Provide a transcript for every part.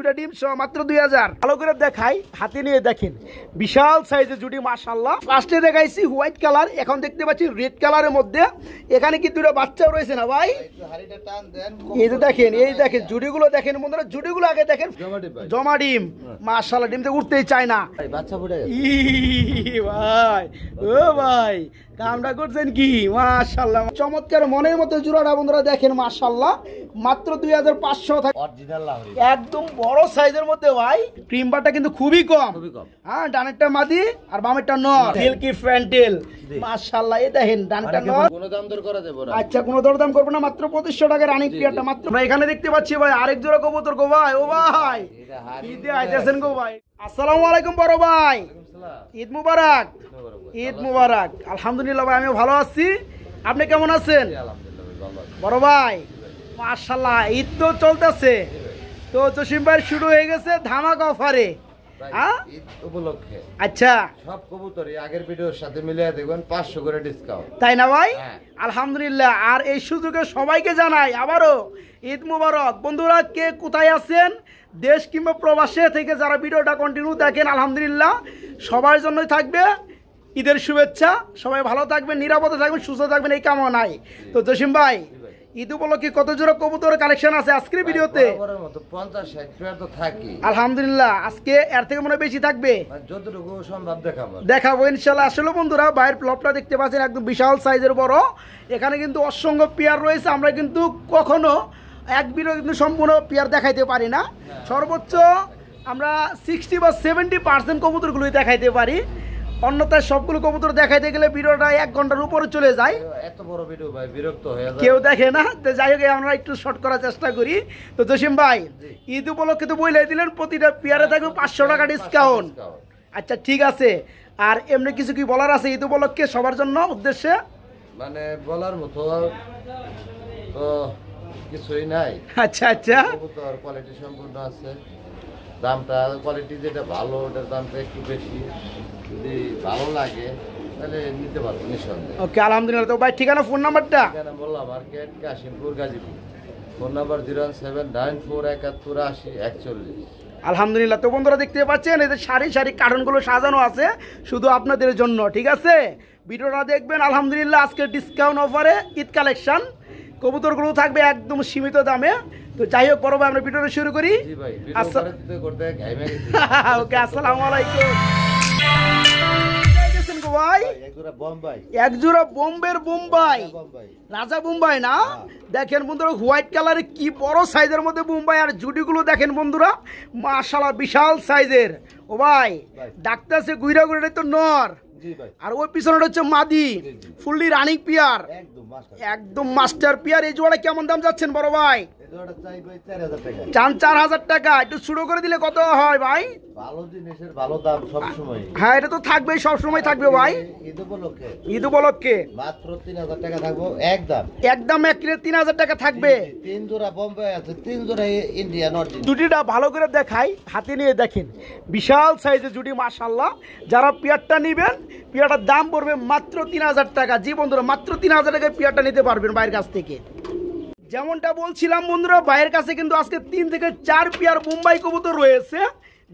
দুটা ডিম সহ মাত্র 2000। ভালো করে দেখাই, হাতে নিয়ে দেখেন বিশাল সাইজের জুটি মাশাআল্লাহ। ফার্স্টে দেখাইছি হোয়াইট কালার, এখন দেখতে পাচ্ছি রেড কালারের মধ্যে। এখানে কি দুটো বাচ্চাও রয়েছে না ভাই? এই যে দেখেন, এই দেখেন জুটিগুলো দেখেন বন্ধুরা, জুটিগুলো আগে দেখেন জমা ডিম মাশাআল্লাহ, ডিম তো উঠতেই চায় না বাচ্চা ফুটে গেছে ভাই। ও ভাই কামটা করছেন কি মাশাআল্লাহ, চমৎকার মনের মতো জোড়াটা বন্ধুরা দেখেন মাশাআল্লাহ, মাত্র 2500 থাকে অরিজিনাল লাহোরি, একদম বড় সাইজের মধ্যে ভাই। ক্রিম বারটা কিন্তু খুবই কম। হ্যাঁ, ডানেরটা মাদি আর বামেরটা নর, সিল্কি ফ্যান্টেল মাশাআল্লাহ। এই দেখেন ডানটা নর, কোনো দাম দর করা যাবে না। আচ্ছা কোনো দরদাম করব না, মাত্র 2500 টাকা রানিং পিয়ারটা মাত্র। আমরা এখানে দেখতে পাচ্ছি ভাই আরেক জোড়া কবুতর গো ভাই। ও ভাই ঈদে আইতেছেন গো ভাই। আসসালামু আলাইকুম বড় ভাই, ঈদ মুবারক। ঈদ মুবারক। আলহামদুলিল্লাহ ভাই আমিও ভালো আছি, আপনি কেমন আছেন? বড় ভাই মাশাআল্লাহ ঈদ তো চলতেছে, তো জসিম ভাই শুরু হয়ে গেছে ধামাকা অফারে ঈদ উপলক্ষে। আচ্ছা সব কবুতরই আগের ভিডিওর সাথে মিলিয়ে দেখবেন 500 করে ডিসকাউন্ট, তাই না ভাই? আলহামদুলিল্লাহ। আর এই সুযোগে সবাইকে জানাই আবারও ঈদ মুবারক। বন্ধুরা কে কোথায় আছেন, দেশ কিংবা প্রবাসে থেকে যারা ভিডিওটা কন্টিনিউ দেখেন, আলহামদুলিল্লাহ সবার জন্যই থাকবে ঈদের শুভেচ্ছা। সবাই ভালো থাকবেন, নিরাপদে থাকবেন, সুস্থ থাকবেন, এই কামনাই। তো জসিম ভাই ঈদ উপলক্ষে কত জোড়া কবুতরের কালেকশন আছে আজকের ভিডিওতে? 50-60 পেয়ার তো থাকি আলহামদুলিল্লাহ। আজকে এর থেকে মনে বেশি থাকবে, যতটুকু সম্ভব দেখাবো ইনশাআল্লাহ। আসলে বন্ধুরা বাইরের প্লটটা দেখতে পাচ্ছেন একদম বিশাল সাইজের বড়। এখানে কিন্তু অসংখ্য পেয়ার রয়েছে, আমরা কিন্তু কখনো এক ভিডিও কিন্তু সম্পূর্ণ পেয়ার দেখাইতে পারি না। সর্বোচ্চ আমরা 60 বা 70% কবুতরগুলোই দেখাইতে পারি, অন্যথায় সবগুলো কবুতর দেখাইতে গেলে ভিডিওটা 1 ঘন্টার উপরে চলে যায়। এত বড় ভিডিও ভাই বিরক্ত হয়ে যায়, কেউ দেখে না। তো যাই হোক আমরা একটু শর্ট করার চেষ্টা করি। তো জসিম ভাই ঈদ উপলক্ষে তো বলে দিলেন প্রতিটা পেয়ারে থাকবে 500 টাকা ডিসকাউন্ট। আচ্ছা ঠিক আছে, আর এমনি কিছু কি বলার আছে ঈদ উপলক্ষে সবার জন্য উদ্দেশ্যে? মানে বলার মতো তো কিছুই নাই। আচ্ছা আচ্ছা, কবুতর কোয়ালিটি সম্পূর্ণ আছে, দামটা কোয়ালিটি যেটা ভালো ওটার দামটা একটু বেশি, যদি ভালো লাগে তাহলে নিতে পারবো নিঃসন্দেহে। ওকে আলহামদুলিল্লাহ। তো ভাই ঠিকানা ফোন নাম্বারটা? ঠিকানা বললাম market Kashimpur Gazipur, phone number 07948808141। আলহামদুলিল্লাহ। তো বন্ধুরা দেখতে পাচ্ছেন এই যে সারি সারি কার্টনগুলো সাজানো আছে শুধু আপনাদের জন্য, ঠিক আছে? ভিডিওটা দেখবেন। আলহামদুলিল্লাহ আজকে ডিসকাউন্ট অফারে ঈদ কালেকশন, কবুতরগুলো থাকবে একদম সীমিত দামে। তো যাই হোক বড় ভাই আমরা ভিডিওটা শুরু করি। ওকে আসসালামু আলাইকুম ভাই। এক জোড়া বোম্বের বোম্বাই, রাজা বোম্বাই না? দেখেন বন্ধুরা হোয়াইট কালারের কি বড় সাইজের মধ্যে বোম্বাই, আর জুটিগুলো দেখেন বন্ধুরা মাশাআল্লাহ বিশাল সাইজের। ও ভাই ডাক্তার সে গুইরা গুইরা তো নর, আর ওই পিছনে হচ্ছে মাদি, ফুললি রানিং পিয়ার, একদম মাস্টার পিয়ার। এই জোড়া কেমন দাম যাচ্ছেন বড় ভাই? চান 4000 টাকা। একটু শুরু করে দিলে কত হয় ভাই? ভালো জিনিসের ভালো দাম সব সময়। হ্যাঁ এটা তো থাকবেই, সব সময় থাকবে ভাই। ঈদ উপলক্ষে মাত্র 3000 টাকা থাকবো একদম, একদম এক রেট 3000 টাকা থাকবে। 3 জোড়া বোম্বাই আছে, 3 জোড়া ইন্ডিয়ান অরিজিনাল। জুটিটা ভালো করে দেখাই, হাতে নিয়ে দেখেন বিশাল সাইজের জুটি মাশাআল্লাহ। যারা পেয়ারটা নেবেন পেয়ারটার দাম পড়বে মাত্র 3000 টাকা। জি বন্ধুরা মাত্র 3000 টাকায় পেয়ারটা নিতে পারবেন বাইরের কাছ থেকে। যেমনটা বলছিলাম বন্ধুরা বাইরের কাছে কিন্তু আজকে 3 থেকে 4 পেয়ার বোম্বাই কবুতর রয়েছে।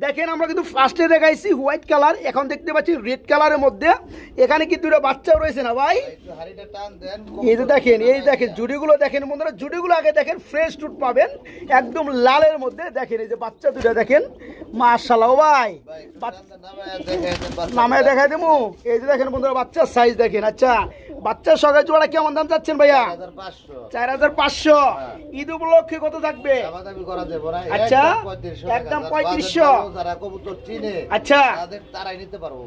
দেখেন আমরা কিন্তু ফার্স্টে দেখাইছি হোয়াইট কালার, এখন দেখতে পাচ্ছি রেড কালারের মধ্যে। এখানে কি দুটো বাচ্চাও রয়েছে না ভাই? এই যে দেখেন, এই দেখেন জুড়িগুলো দেখেন বন্ধুরা, জুড়িগুলো আগে দেখেন ফ্রেশ টুট পাবেন একদম লালের মধ্যে। দেখেন এই যে বাচ্চা দুটো দেখেন মাশাআল্লাহ। ভাই নামে দেখাই দেবো, এই যে দেখেন বন্ধুরা বাচ্চার সাইজ দেখেন। আচ্ছা বাচ্চার সঙ্গে জোড়া কেমন দাম চাচ্ছেন ভাইয়া? 4500। ঈদ উপলক্ষে কত থাকবে? আচ্ছা একদম 3500। আচ্ছা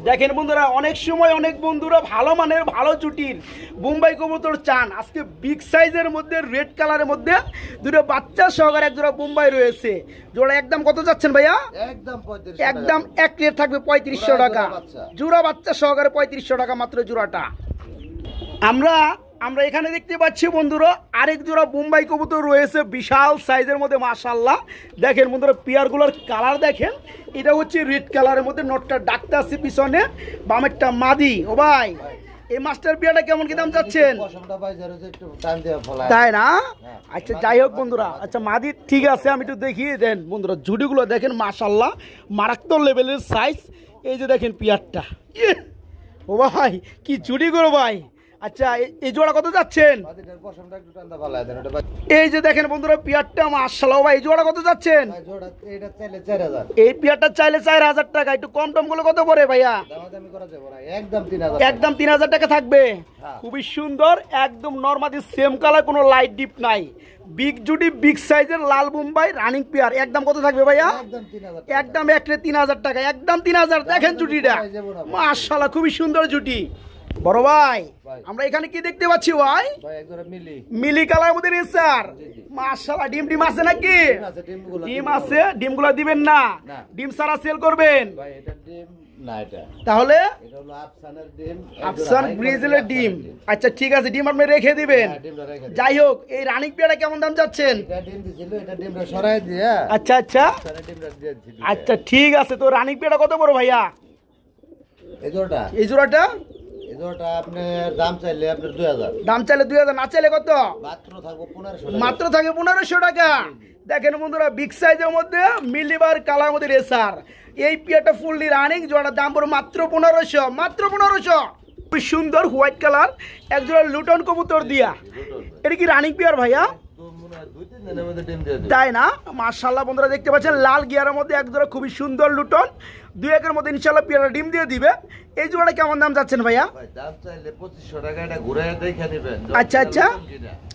দেখেন বন্ধুরা অনেক সময় অনেক বন্ধুরা ভালো মানের ভালো জুটির বোম্বাই কবুতর চান। আজকে বিগ সাইজের মধ্যে রেড কালারের মধ্যে দুটো বাচ্চা সহকারে এক জোড়া বোম্বাই রয়েছে। জোড়া একদম কত যাচ্ছেন ভাইয়া? একদম এক রেট থাকবে 3500 টাকা জোড়া, বাচ্চা সহকারে 3500 টাকা মাত্র জোড়াটা। আমরা এখানে দেখতে পাচ্ছি বন্ধুরা আরেক জোড়া বোম্বাই কবুতর রয়েছে বিশাল সাইজের মধ্যে মাশাআল্লাহ। দেখেন বন্ধুরা পেয়ারগুলোর কালার দেখেন, এটা হচ্ছে রেড কালারের মধ্যে, নটটা ডাকতে আসছে পিছনে, বামেরটা মাদি। ও ভাই এই মাস্টার পেয়ারটা কেমন কি দাম চাচ্ছেন? পশমটা ভাই যারা একটু টান দিয়ে ফলায়। তাই না? আচ্ছা যাই হোক বন্ধুরা, আচ্ছা মাদি ঠিক আছে, আমি একটু দেখিয়ে দেন বন্ধুরা, জুডিগুলো দেখেন মাশাল্লাহ মারাত্মক লেভেলের সাইজ। এই যে দেখেন পেয়ারটা, ও ভাই কি জুডি করো ভাই। আচ্ছা এই জোড়া কত যাচ্ছেন? মাদিটার পশমটা একটু টান দিয়ে ফলায় দেন ওটা ভাই। এই যে দেখেন বন্ধুরা পেয়ারটা মাশাল্লাহ ভাই, এই জোড়া কত যাচ্ছেন? ভাই জোড়া এটা চাইলে 4000। এই পেয়ারটা চাইলে 4000 টাকা, একটু কম টম গুলো কত পড়ে ভাইয়া? দামাদামি করা যাবে না, একদম 3000। একদম 3000 টাকা থাকবে। হ্যাঁ। খুবই সুন্দর, একদম নরমালি সেম কালার, কোনো লাইট ডিপ নাই, বিগ জুডি বিগ সাইজের লাল মুম্বাই রানিং পেয়ার। একদম কত থাকবে ভাইয়া? একদম 3000। একদম একরে 3000 টাকা, একদম 3000। দেখেন জুটিটা মাশাআল্লাহ খুবই সুন্দর জুটি। বড় ভাই আমরা এখানে কি দেখতে পাচ্ছি ভাই? ভাই একজোড়া মিলি। মিলি কালার মধ্যে রেসার মাশাআল্লাহ। ডিম আছে নাকি? ডিম আছে। ডিমগুলো দিবেন না, ডিম সারা সেল করবেন ভাই। এটা ডিম না, এটা তাহলে এটা হলো আফসানের ডিম, আফসান গ্রিজেলের ডিম। আচ্ছা ঠিক আছে, ডিম আপনি রেখে দিবেন। ডিমটা রেখে দিন। যাই হোক এই রানিং পেয়ারটা কেমন দাম যাচ্ছেন? এটা ডিম দিছিল, এটা ডিমটা সরাই দিয়ে আচ্ছা আচ্ছা আফসানের ডিমটা দিয়ে দিছিল। আচ্ছা ঠিক আছে, তো রানিং পেয়ারটা কত বড় ভাইয়া? এই জোড়াটা আপনি দাম চাইলে আপনার 2000। দাম চাইলে 2000, না চাইলে কত? মাত্র থাকবো 1500। মাত্র থাকে 1500 টাকা। দেখেন বন্ধুরা বিগ সাইজের মধ্যে মিলিবার কালার মধ্যে রেসার, এই পেয়ারটা ফুললি রানিং, জোড়ার দাম পড়ে মাত্র 1500, মাত্র 1500। খুব সুন্দর হোয়াইট কালার, এক জোড়া লুটন কবুতর দিয়া। এটা কি রানিং পেয়ার ভাইয়া? তাই না? মাশাআল্লাহ বন্ধুরা দেখতে পাচ্ছেন লাল গিয়ারের মধ্যে এক জোড়া খুবই সুন্দর লুটন, 2-1 মধ্যে ইনশাআল্লাহ পেয়ারা ডিম দিয়ে দিবে। এই জোড়াটা কেমন দাম যাচ্ছেন ভাইয়া? দাম চাইলে 2500 টাকা, এটা ঘুরায় দেখে নেবেন। আচ্ছা আচ্ছা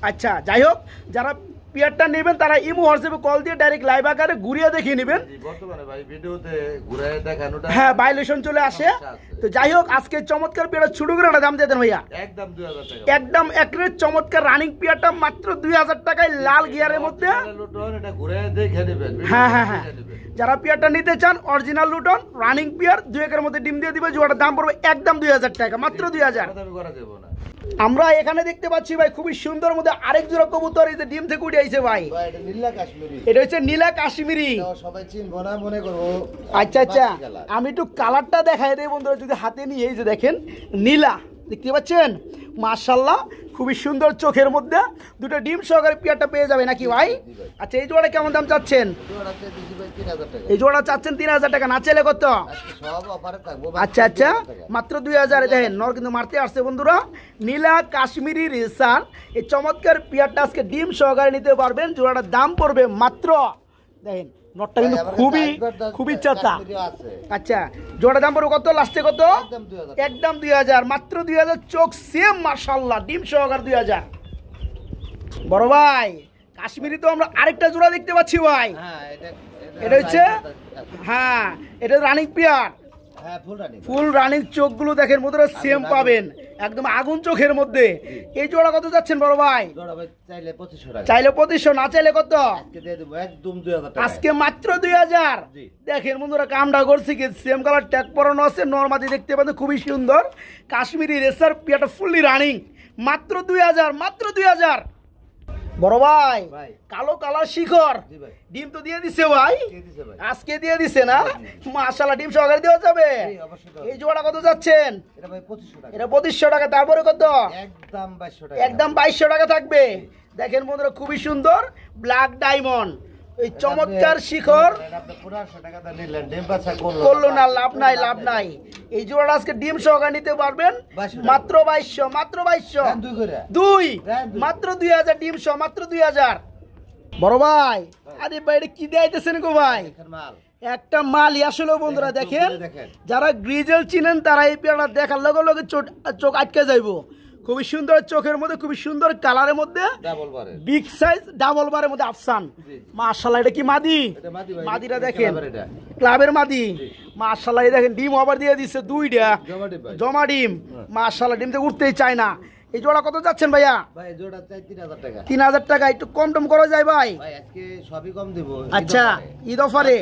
আচ্ছা যাই হোক, যারা পেয়ারটা নেবেন তারা ইমো হোয়াটসঅ্যাপে কল দিয়ে ডাইরেক্ট লাইভ আকারে ঘুরিয়ে দেখিয়ে নেবেন। বর্তমানে ভাই ভিডিওতে ঘুরায় দেখানোটা হ্যাঁ ভাইলেশন চলে আসে। তো যাই হোক আজকে চমৎকার পেয়ারটা ছোট করে একটা দাম দিয়ে দেন ভাইয়া। একদম 2000 টাকা। একদম একরে চমৎকার রানিং পেয়ারটা মাত্র 2000 টাকায় লাল গিয়ারের মধ্যে। এটা ঘুরায় দেখে নেবেন। হ্যাঁ হ্যাঁ হ্যাঁ, যারা পেয়ারটা নিতে চান অরিজিনাল লুটন রানিং পেয়ার 2-1 মধ্যে ডিম দিয়ে দিবে, জোড়াটার দাম পড়বে একদম 2000 টাকা, মাত্র 2000। আমরা এখানে দেখতে পাচ্ছি ভাই খুবই সুন্দর মধ্যে আরেক জোড়া কবুতর, এই যে ডিম থেকে উঠে আইছে ভাই। এটা নীলা কাশ্মীরি। এটা হচ্ছে নীলা কাশ্মীরি। সবাই চিনবো না মনে করবো। আচ্ছা আচ্ছা আমি একটু কালারটা দেখাই দেই বন্ধুরা, যদি হাতে নিয়ে এই যে দেখেন নীলা দেখতে পাচ্ছেন মাশাআল্লাহ, খুবই সুন্দর চোখের মধ্যে দুটো ডিম সহকারে পেয়ারটা পেয়ে যাবে নাকি ভাই? আচ্ছা এই জোড়া কেমন দাম চাচ্ছেন? এই জোড়া চাচ্ছেন 3000 টাকা, না চাইলে কত? আচ্ছা আচ্ছা মাত্র 2000। দেখেন নর কিন্তু মারতে আসছে বন্ধুরা, নীলা কাশ্মীরি রেসার এই চমৎকার পেয়ারটা আজকে ডিম সহকারে নিতে পারবেন। জোড়াটার দাম পড়বে মাত্র, দেখেন নটটা কিন্তু খুবই চাতা। আচ্ছা জোড়া দাম পড়বে কত? লাস্টে কত? একদম 2000, মাত্র 2000। চোখ সেম মাশাআল্লাহ, ডিম সহকার 2000। বড় ভাই কাশ্মীরি তো আমরা আরেকটা জোড়া দেখতে পাচ্ছি ভাই। এটা হচ্ছে হ্যাঁ এটা রানিং পেয়ার, ফুল রানিং। চোখগুলো দেখেন বন্ধুরা সেম পাবেন, একদম আগুন চোখের মধ্যে। এই জোড়া কত যাচ্ছেন বড় ভাই? চাইলে 2500, না চাইলে কত? আজকে মাত্র 2000। দেখেন বন্ধুরা কামটা করছি কি, সেম কালার ট্যাগ পরানো আছে, নরমাদি দেখতে পাচ্ছেন খুবই সুন্দর কাশ্মীরি রেসার পেয়ারটা ফুললি রানিং, মাত্র 2000, মাত্র 2000। বড় ভাই কালো কালার শিখর ডিম তো দিয়ে দিছে ভাই, আজকে দিয়ে দিছে না? মাশাআল্লাহ ডিম সহকারে দেওয়া যাবে। এই জোড়া কত যাচ্ছেন? এটা 2500 টাকা। তারপরে কত? একদম 2200 টাকা থাকবে। দেখেন বন্ধুরা খুবই সুন্দর ব্ল্যাক ডায়মন্ড, এই চমৎকার শিখর করলো না, লাভ নাই লাভ নাই। এই জোড়া আজকে ডিম সহকারে নিতে পারবেন মাত্র 2200, মাত্র 2200। 2 মাত্র 2000 ডিম সহ, মাত্র 2000। বড় ভাই আরে ভাই এটা কি দিতেছেন গো ভাই? একটা মালই আসলে বন্ধুরা দেখেন, যারা গ্রিজেল চিনেন তারা এই পেয়ারটা দেখার লগে লগে চোখ আটকে যাইবো। খুবই সুন্দর চোখের মধ্যে, খুবই সুন্দর কালারের মধ্যে, বিগ সাইজ ডাবল বারের মধ্যে আফসান। মাশাআল্লাহ এটা কি মাদি? মাদিটা দেখেন ক্লাবের মাদি। মাশাআল্লাহ এই দেখেন ডিম আবার দিয়ে দিচ্ছে 2টা জমা ডিম। মাশাআল্লাহ ডিম থেকে উঠতেই চায় না। এই জোড়া কত যাচ্ছেন ভাইয়া? ভাই জোড়া চাই 3000 টাকা। 3000 টাকা, একটু কম টম করা যায় ভাই? ভাই আজকে সবই কম দেব। আচ্ছা ঈদ অফারে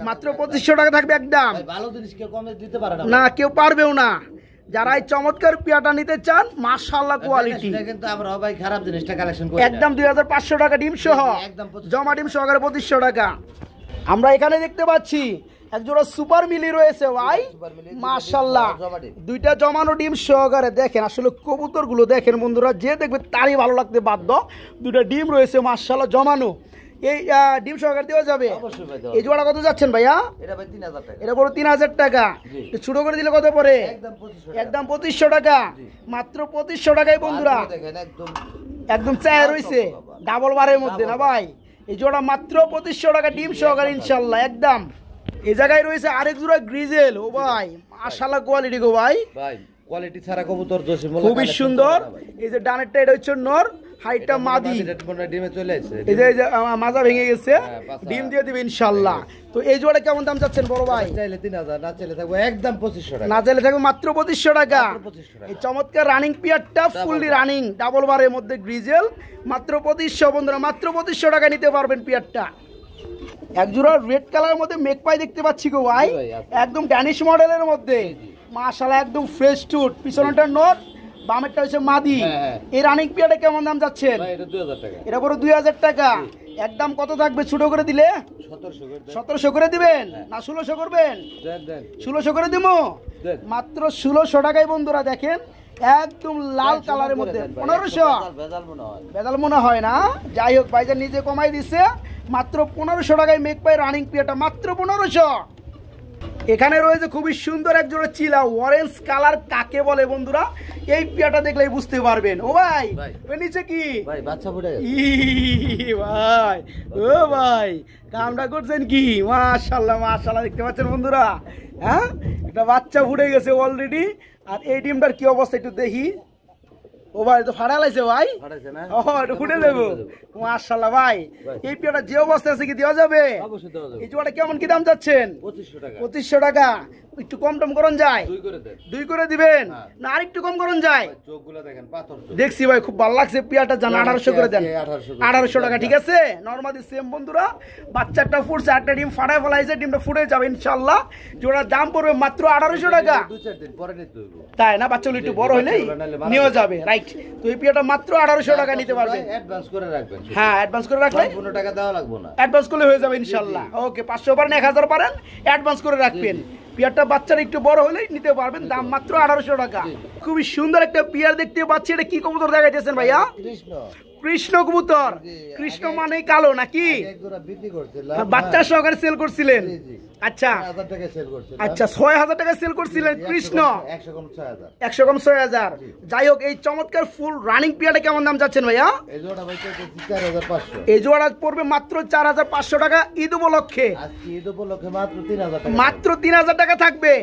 মাত্র 2500 টাকা থাকবে একদম। ভাই ভালো জিনিস কেউ কমে দিতে পারে না। না কেউ পারবেও না। যারা এই চমৎকার পেয়ারটা নিতে চান মাশাআল্লাহ কোয়ালিটি, কিন্তু আমরা ভাই খারাপ জিনিসটা কালেকশন করি। একদম 2500 টাকা ডিম সহ, জমা ডিম সহকারে 2500 টাকা। আমরা এখানে দেখতে পাচ্ছি এক জোড়া সুপার মিলি রয়েছে ভাই, মাশাআল্লাহ। দুইটা জমানো ডিম সহকারে দেখেন, আসলে কবুতর গুলো দেখেন বন্ধুরা, যে দেখবে তারই ভালো লাগতে বাধ্য। দুইটা ডিম রয়েছে মাশাআল্লাহ জমানো, এই ডিম সহকারে দেওয়া যাবে। এই জোড়া কত যাচ্ছেন ভাইয়া? এটা বড় 3000 টাকা। ছোট করে দিলে কত পড়ে? একদম 2500 টাকা, মাত্র 2500 টাকায় বন্ধুরা। একদম চায় রয়েছে ডাবল বারের মধ্যে না ভাই। এই জোড়া মাত্র 2500 টাকা ডিম সহকারে ইনশাল্লাহ একদম। এই জায়গায় রয়েছে আরেক জোড়া গ্রিজেল। ও ভাই মাশাআল্লাহ কোয়ালিটি গো ভাই, কোয়ালিটি ছাড়া কবুতর খুবই সুন্দর। এই যে ডানেরটা এটা হচ্ছে নর, হাইটটা মাদি, ডিমে চলে আসছে, এই যে মাজা ভেঙে গেছে, ডিম দিয়ে দিবে ইনশাআল্লাহ। তো এই জোড়া কেমন দাম চাচ্ছেন বড় ভাই? চাইলে 3000, না চাইলে থাকবে একদম 2500 টাকা। না চাইলে থাকবে মাত্র 2500 টাকা। এই চমৎকার রানিং পিয়ারটা ফুললি রানিং ডাবল বারের মধ্যে গ্রিজেল, মাত্র 2500 বন্ধুরা, মাত্র 2500 টাকা নিতে পারবেন পিয়ারটা। এক জোড়া রেড কালারের মধ্যে মেকপাই দেখতে পাচ্ছি গো ভাই, একদম ড্যানিশ মডেলের মধ্যে মাশাআল্লাহ, একদম ফ্রেশ টুট। পিছনটা নট, বামেরটা হচ্ছে মাদি। এই রানিং পিয়ারটা কেমন দাম যাচ্ছেন? এটা 2000 টাকা। এটা পুরো 2000 টাকা। একদম কত থাকবে ছোট করে দিলে? 1700 করে দিবেন না 1600 করবেন? 1600 করে দিমু, মাত্র 1600 টাকায় বন্ধুরা। দেখেন একদম লাল কালারের মধ্যে 1500 বেজাল মনে হয় না, যাই হোক ভাইজান নিজে কমাই দিছে, মাত্র 1500 টাকায় মেকপাই রানিং পিয়াটা, মাত্র 1500। এখানে রয়েছে খুবই সুন্দর এক জোড়া চিলা, অরেঞ্জ কালার কাকে বলে বন্ধুরা, এই পিয়াটা দেখলেই বুঝতে পারবেন। ও ভাই ওই নিচে কি ভাই বাচ্চা ফুটে গেছে ভাই, ও ভাই কামটা করছেন কি? মাশাআল্লাহ মাশাআল্লাহ, দেখতে পাচ্ছেন বন্ধুরা, হ্যাঁ একটা বাচ্চা ফুটে গেছে অলরেডি। আর এই ডিমটার কি অবস্থা একটু দেখি। ও ভাই তো ফাড়া লাইছে ভাই, ও একটু ফুটে দেবো। মাশাআল্লাহ ভাই, এই পিয়াটা যে অবস্থা আছে কি দেওয়া যাবে? এই জোড়াটা কেমন কি দাম যাচ্ছেন? 2500 টাকা। একটু কম টম করুন যায়? 2 করে দিবেন না আর একটু কম করুন যায়? দেখছি ভাই খুব ভালো লাগছে পিয়াটা, জান 1800 করে দেন। 1800 টাকা ঠিক আছে, নরমালি সেম বন্ধুরা। বাচ্চাটা ফুটছে, একটা ডিম ফাটায় ফেলাইছে, ডিমটা ফুটে যাবে ইনশাআল্লাহ। জোড়ার দাম পড়বে মাত্র 1800 টাকা। তাই না, বাচ্চাগুলো একটু বড় হইলেই নিয়ে যাবে, রাইট। তো এই পিয়াটা মাত্র 1800 টাকা নিতে পারবে। অ্যাডভান্স করে রাখবেন। হ্যাঁ অ্যাডভান্স করে রাখলে 15 টাকা দেওয়া লাগবে না, অ্যাডভান্স করলে হয়ে যাবে ইনশাআল্লাহ। ওকে 500 পারেন 1000 পারেন, অ্যাডভান্স করে রাখবেন। পিয়ারটা বাচ্চারা একটু বড় হলেই নিতে পারবেন, দাম মাত্র 1800 টাকা। খুবই সুন্দর একটা পিয়ার দেখতে পাচ্ছি। এটা কি কবুতর দেখাইতেছেন ভাইয়া? কৃষ্ণ কবুতর। কৃষ্ণ মানে কালো নাকি? বাচ্চা সহকারে সেল করছিলেন? আচ্ছা আচ্ছা 6000 টাকা সেল করছিলেন কৃষ্ণ, 100 কম 6000। যাই হোক এই চমৎকার ফুল রানিং পিয়ারটা কেমন দাম যাচ্ছেন ভাইয়া? এই জোড়া পড়বে মাত্র 4500 টাকা ঈদ উপলক্ষে। মাত্র 3000 টাকা থাকবে।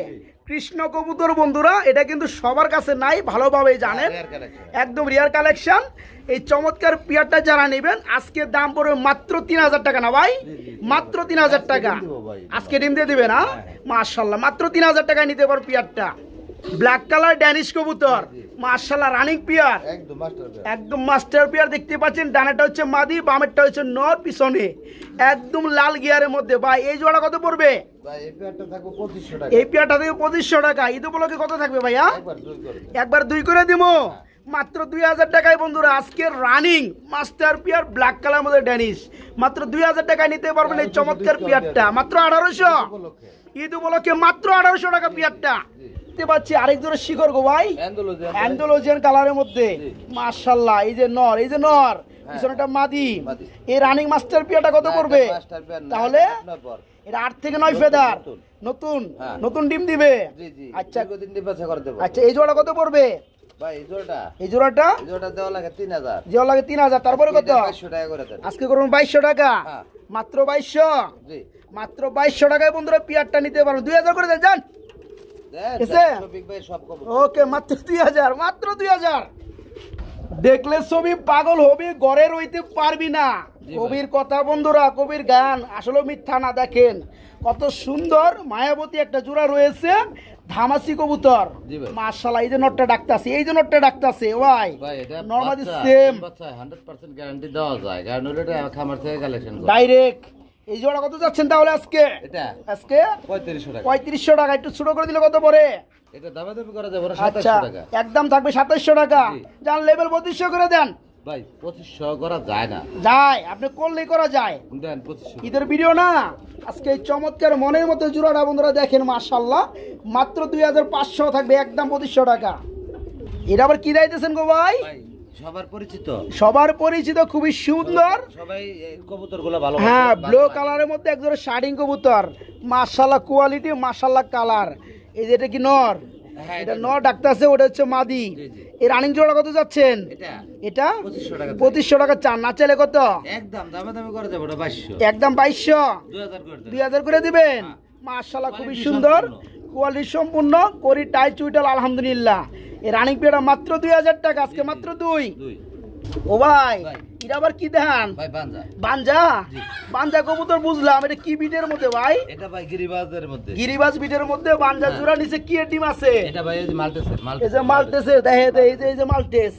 কৃষ্ণ কবুতর বন্ধুরা, এটা কিন্তু সবার কাছে নাই, ভালোভাবে জানেন, একদম রিয়ার কালেকশন। এই চমৎকার পিয়ারটা যারা নেবেন আজকে দাম পড়বে মাত্র 3000 টাকা। না ভাই মাত্র 3000 টাকা, আজকে ডিম দিয়ে দিবে না? মাশাআল্লাহ, মাত্র 3000 টাকায় নিতে পারো পিয়ারটা। ব্ল্যাক কালার ড্যানিশ কবুতর, মাশাআল্লাহ রানিং পিয়ার, একদম মাস্টার পিয়ার দেখতে পাচ্ছেন। ডানাটা হচ্ছে মাদি, বামেরটা হচ্ছে নর, পিছনে একদম লাল গিয়ারের মধ্যে। ভাই এই জোড়া কত পড়বে? এই পিয়ারটা থাকবে 2500 টাকা। ঈদ উপলক্ষে কত থাকবে ভাইয়া? একবার 2 করে দিব, মাত্র 2000 টাকায় বন্ধুরা। আজকে running master pair black colour মধ্যে ড্যানিশ, মাত্র 2000 টাকায় নিতে পারবেন এই চমৎকার পিয়ারটা, মাত্র 1800। ঈদ উপলক্ষে মাত্র 1800 টাকা পিয়ারটা। দেখতে পাচ্ছি আরেক জোড়া শিখর গো ভাই, অ্যান্ডালুজিয়ান কালারের মধ্যে মাশাআল্লাহ। এই যে নর, এই যে নর, পিছনেটা মাদি। এই রানিং মাস্টার পিয়ারটা কত পড়বে তাহলে? এটা 8 থেকে 9 ফেদার, নতুন নতুন ডিম দিবে। আচ্ছা আচ্ছা এই জোড়া কত পড়বে ভাই? এই জোড়াটা দেওয়া লাগে 3000, দেওয়া লাগে 3000। তারপরে কত? 2200 টাকা করে দেন। আজকে করুন 2200 টাকা, মাত্র 2200। মাত্র 2200 টাকায় বন্ধুরা পিয়ারটা নিতে পারো। 2000 করে দেন, যান। ওকে মাত্র 2000, মাত্র 2000। দেখলে ছবি পাগল হবি, ঘরে রইতে পারবি না। কবির কথা বন্ধুরা, কবির গান আসলে মিথ্যা না। দেখেন কত সুন্দর মায়াবতী একটা জোড়া রয়েছে, ধামাসি কবুতর। মাশাআল্লাহ, এই যে নটটা ডাকতাছে, এই যে নটটা ডাকতাছে ভাই, নরমালি সেম 100% গ্যারান্টি দেওয়া যায়, কারণ এটা খামার থেকে কালেকশন করে ডাইরেক্ট। এই জোড়া কত যাচ্ছেন তাহলে আজকে? এটা আজকে 3500 টাকা। 3500 টাকা। একটু ছোট করে দিলে কত পড়ে? এটা দামাদামি করা যাবে না, 2700 টাকা। একদম থাকবে 2700 টাকা। জান লেভেল 3200 করে দেন। ভাই 2500 করা যায় না। যায়, আপনি করলেই করা যায়। দেন 2500। ঈদের ভিডিও না, আজকে এই চমৎকার মনের মতো জোড়াটা বন্ধুরা দেখেন মাশাআল্লাহ, মাত্র 2500 থাকবে, একদম 2500 টাকা। এটা আবার কি দিতেছেন গো ভাই? ভাই সবার পরিচিত, সবার পরিচিত, খুবই সুন্দর। সবাই কবুতরগুলো ভালো। হ্যাঁ, ব্লু কালারের মধ্যে একদম শার্টিং কবুতর, মাশাআল্লাহ কোয়ালিটি, মাশাআল্লাহ কালার। এই যে এটা কি নর? হ্যাঁ, এটা নর ডাকতেছে, ওটা হচ্ছে মাদি। জি, জি। এই রানিং জোড়া কত যাচ্ছেন? এটা 2500 টাকা। 2500 টাকা চান, না চাইলে কত? একদম দামাদামি করে যাবো, ওটা 2200। একদম 2200, 2000 করে দেন। 2000 করে দিবেন। হ্যাঁ। মাশাআল্লাহ খুবই কোয়ালিটি সুন্দর, সম্পূর্ণ। কোয়ালিটি সম্পূর্ণ, করি টাই চুইটাল আলহামদুলিল্লাহ। এই রানিং পেয়ারটা মাত্র 2000 টাকা, আজকে মাত্র 2। ও ভাই, ভাই। এটা আবার কি দেন? ভাই বানজা। বানজা? জি। বানজা কবুতর বুঝলাম, এটা কি বিটের মধ্যে ভাই? এটা ভাই গিরিবাজের মধ্যে। গিরিবাজ বিটের মধ্যে বানজা হ্যাঁ। জোড়া, নিচে কি এর ডিম আছে? এটা ভাই এই যে মাল্টেসের, এই যে মাল্টেসের, দেখে এই যে মাল্টেস,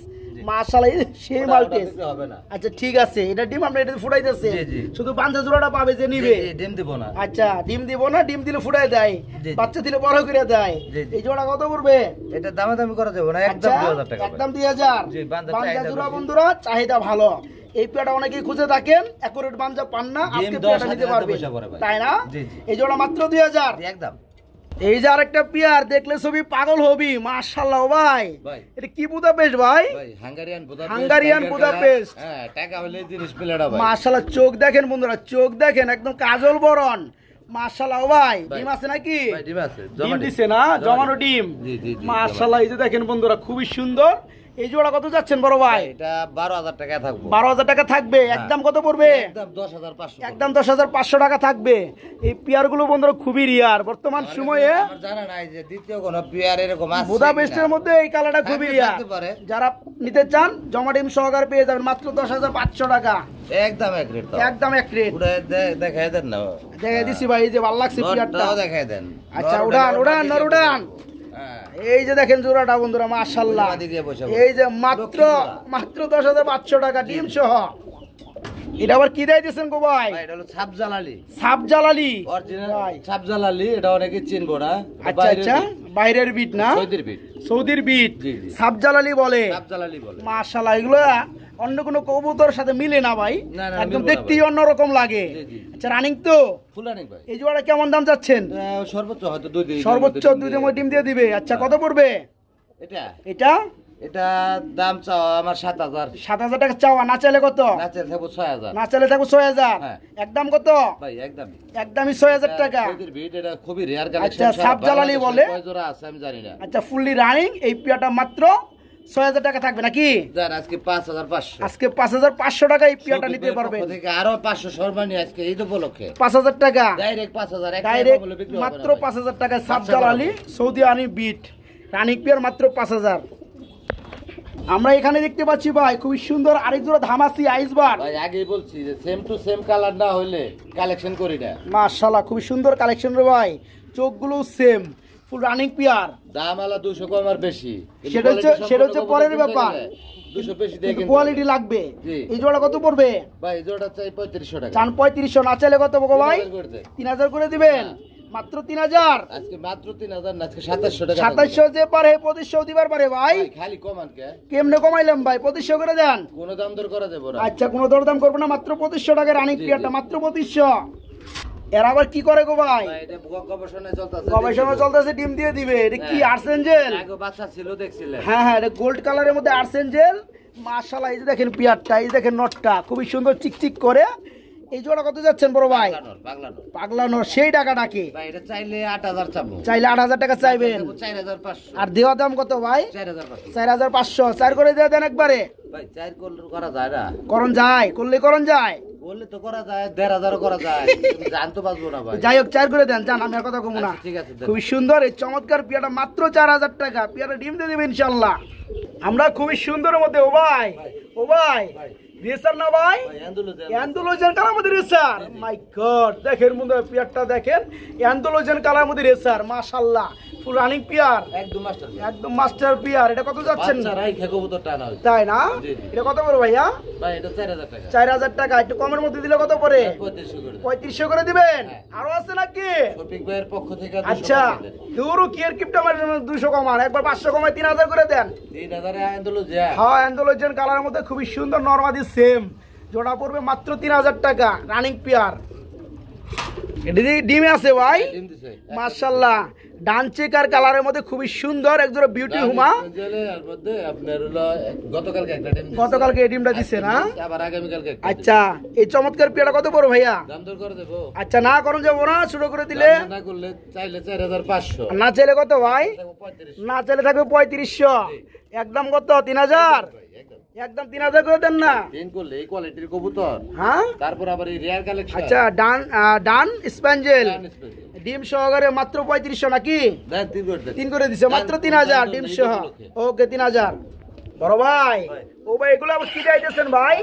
মাশাআল্লাহ, এই যে সেই মাল্টেস। হবে না। আচ্ছা ঠিক আছে, এটা ডিম আমরা এটা ফুটাইতেছে, জি, জি। শুধু বানজা জোড়াটা পাবে যে নিবে। ডিম দেব না। আচ্ছা, ডিম দিব না, ডিম দিলে ফুটাই দেয়, জি, জি। বাচ্চা দিলে বড় করে দেয়। জি, জি। এই জোড়া কত পড়বে? এটা দামাদামি করা যাবে না, একদম আচ্ছা, 2000 টাকা। একদম 2000। জি, বানজা বানজা চাহিদা জোড়া বেশি। বন্ধুরা চাহিদা ভালো, এই পেয়ারটা অনেকেই খুঁজে থাকেন, অ্যাকুরেট বানজা পান না, ডিম আজকে 10 পেয়ারটা নিতে হাজার পারবে, পয়সা পড়ে ভাই। তাই না? জি, জি। এই জোড়া মাত্র 2000। একদম। এই যে আরেকটা পেয়ার, দেখলে ছবি পাগল হবি, মাশাআল্লাহ ভাই। ভাই। এটা কি বুদাপেস্ট ভাই? ভাই হাঙ্গারিয়ান বুদাপেস্ট। Hungarian Budapest. হ্যাঁ, টাকা হলে জিনিস পেলেটা ভাই। মাশাআল্লাহ, চোখ দেখেন বন্ধুরা, চোখ দেখেন একদম কাজল বরণ, মাশাআল্লাহ ভাই। ভাই। ডিম আছে নাকি? ভাই ডিম আছে। ডিম দিছে না, জমানো ডিম। জি, জি, জি, মাশাআল্লাহ, এই যে দেখেন বন্ধুরা, খুবই সুন্দর। এই জোড়া কত যাচ্ছেন বড় ভাই? ভাই এটা 12000 টাকা থাকবে। 12000 টাকা থাকবে, একদম কত পড়বে? একদম 10500। একদম 10500 টাকা থাকবে। এই পেয়ারগুলো বন্ধুরা খুবই রিয়ার বর্তমান সময়ে। আমার জানা নাই যে দ্বিতীয় কোন পেয়ার এরকম আছে। বুদাপেস্টের মধ্যে এই কালারটা খুবই থাকতে রিয়ার। পারে। যারা নিতে চান জমা ডিম সহকারে পেয়ে যাবেন মাত্র 10500 টাকা, একদম এক রেট। একদম এক রেট। পুরো দেখাই দেন না। দেখে দিছি ভাই, এই যে ভালো লাগছে পেয়ারটা। নরটাও দেখাই দেন। আচ্ছা, উড়ান উড়ান নর উড়ান। হ্যাঁ। এই যে দেখেন জোড়াটা বন্ধুরা, মাশাআল্লাহ, ওই দিকে বসে বসে। এই যে মাত্র 10500 টাকা ডিম সহ। এটা আবার কি দিয়েছেন গো ভাই? ভাই এটা হলো সাবজালালি। সাবজালালি অরিজিনাল ভাই। সাবজালালি, এটা অনেকে চিনবো না। আচ্ছা আচ্ছা, বাইরের বিট না, সৌদির বিট। সৌদির বিট, জি, জি। সাবজালালি বলে। সাবজালালি বলে। মাশাআল্লাহ, এগুলো অন্য কোনো কবুতর সাথে মিলে না ভাই, না, না, একদম মিলবে না দেখতেই ভাই। অন্যরকম লাগে। জি, জি। আচ্ছা, রানিং তো ফুলানি ভাই। এই জোড়া কেমন দাম যাচ্ছেন? সর্বোচ্চ হয়তো 2 দিন। সর্বোচ্চ 2 দিনের মধ্যে ডিম দিয়ে দিবে। আচ্ছা, কত পড়বে এটা এটা? এটা দাম চাও আমার 7000। 7000 টাকা চাওয়া, না চাইলে কত? নাচের থাকবো 6000। না চাইলে থাকবো 6000। হ্যাঁ। একদম কত? ভাই একদম। একদমই 6000 টাকা। সৌদির বিট, এটা খুবই রেয়ার আচ্ছা, কালেকশন। সাবজালালি বলে। কয় জোড়া আছে আমি জানি না। আচ্ছা, ফুললি রানিং এই পেয়ারটা মাত্র 6000 টাকা থাকবে নাকি? জান আজকে 5500। আজকে 5500 টাকা এই পেয়ারটা নিতে পারবেন। পক্ষ থেকে আরো 500 সর্বানি আজকে ঈদ উপলক্ষে। 5000 টাকা ডাইরেক্ট 5000 এক ডাইরেক্ট, টাকা বলে বিক্রি মাত্র হবে না ভাই। 5000 টাকায় সাবজালালি সৌদি আনি বিট রানিং পেয়ার মাত্র 5000। আমরা এখানে দেখতে পাচ্ছি ভাই খুবই সুন্দর আরেক জোড়া ধামাসি আইসবার। ভাই আগেই বলছি যে সেম টু সেম কালার না হইলে কালেকশন করি না। মাশাআল্লাহ, খুবই সুন্দর কালেকশন রে ভাই, চোখগুলো সেম, ফুল রানিং পেয়ার। দাম আলা 200 কম আর বেশি। কিন্তু সেটা হচ্ছে quality পরের সম্পর্কে ব্যাপার, 200 বেশি দিয়ে কিন্তু কিনতে কোয়ালিটি হবে। লাগবে। জি। এই জোড়া কত পড়বে ভাই জোড়া চাই 3500 টাকা। চান 3500, না চাইলে কত বকো ভাই? 3000 করে দে। 3000 করে দিবেন। মাত্র 3000। আজকে মাত্র 3000 না, আজকে 2700 টাকা। 2700 যে পারে 2500 দিবার পারে ভাই। ভাই খালি কমান কে? কেমনে কমাইলাম ভাই? 2500 করে দেন। কোনো দাম দর করা যাবে না। আচ্ছা, কোনো দরদাম করবো না, মাত্র 2500 টাকা রানিং জি, পেয়ারটা, জি। মাত্র 2500। এর আবার কি করে গো ভাই? ভাই এটা গবেষণায় চলতেছে। গবেষণা চলতেছে, ডিম দিয়ে দিবে। এটা কি আর্সেঞ্জেল? আগে বাচ্চা ছিল দেখছিলেন। হ্যাঁ হ্যাঁ, এটা গোল্ড কালারের মধ্যে আর্সেঞ্জেল। মাশাআল্লাহ, এই যে দেখেন পিয়ারটা, এই যে দেখেন নটটা খুবই সুন্দর চিকচিক করে। এই জোড়া কত যাচ্ছেন বড় ভাই? পাগলানো। পাগলানো সেই টাকা ডাকে। ভাই এটা চাইলে 8000 চাবো। চাইলে 8000 টাকা চাইবেন। 4500। আর দেওয়া দাম কত ভাই? 4500। 4500। 4 করে দিয়ে দেন একবারে। ভাই 4 করা যায় না। করণ যায়, করলে করণ যায়। বললে তো করা যায়, 1500 করা যায়। তুমি জানতে পারবো না ভাই। যাই হোক, 4 করে দেন, জান আমি আর কথা কমু না। আচ্ছা, ঠিক আছে, দেন। খুবই সুন্দর এই চমৎকার পিয়াটা, মাত্র 4000 টাকা। পিয়াটা ডিম দিয়ে দেবে ইনশাআল্লাহ। আমরা খুবই সুন্দরের মধ্যে, ও ভাই, ও ভাই, রেসার না ভাই? অ্যান্ডোলোজেন কালার মধ্যে রেসার। মাই গড, দেখেন বন্ধুরা পিয়ারটা দেখেন, অ্যান্ডোলোজেন কালার মধ্যে রেসার। মাশাআল্লাহ, ফুল রানিং পিয়ার, একদম মাস্টার। একদম মাস্টার পিয়ার। এটা কত যাচ্ছেন? বাচ্চারাই কবুতর টানা হইছে। তাই না? জি, জি। এটা কত করে ভাইয়া? ভাই এটা 4000 টাকা। 4000 টাকা। একটু কমের মধ্যে দিলে কত পড়ে? 3500 করে। 3500 করে দিবেন। হ্যাঁ। আরো আছে নাকি? রফিক ভাইয়ের পক্ষ থেকে আচ্ছা দুরু কি এর কিপটা মানে 200 কমান একবার 500 কমায় 3000 করে দেন 3000 এ আন্দোলজিয়া হ্যাঁ অ্যান্ডোলজেন কালারের মধ্যে খুবই সুন্দর নরমাদি সেম জোড়া পড়বে মাত্র 3000 টাকা রানিং পেয়ার এটা ডিমে আছে ভাই ডিম দিছে মাশাআল্লাহ ডান চেকার কালারের মধ্যে খুবই সুন্দর একজোড়া বিউটি হুমা এর মধ্যে আপনার হলো গতকালকে একটা ডিম দিছে গতকালকে এই ডিমটা দিছে না আবার আগামী কালকে একটা আচ্ছা এই চমৎকার পেয়ারটা কত বড় ভাইয়া দাম দর করে দেবো আচ্ছা না করুন যাবো না শুরু করে দিলে না করলে চাইলে 4500 না চাইলে কত ভাই 3500 না চাইলে থাকবে 3500 একদম কত 3000 একদম 3000 করে দেন না তিন করলে এই কোয়ালিটির কবুতর হ্যাঁ তারপর আবার এই রেয়ার কালেকশন আচ্ছা ডান স্প্যাঞ্জেল ডিম সহকারে মাত্র 3500 নাকি দেন তিন করে দেন তিন করে দিছে মাত্র 3000 ডিম সহ ওকে 3000 বড় ভাই ও ভাই এগুলো আবার কি চাইতেছেন ভাই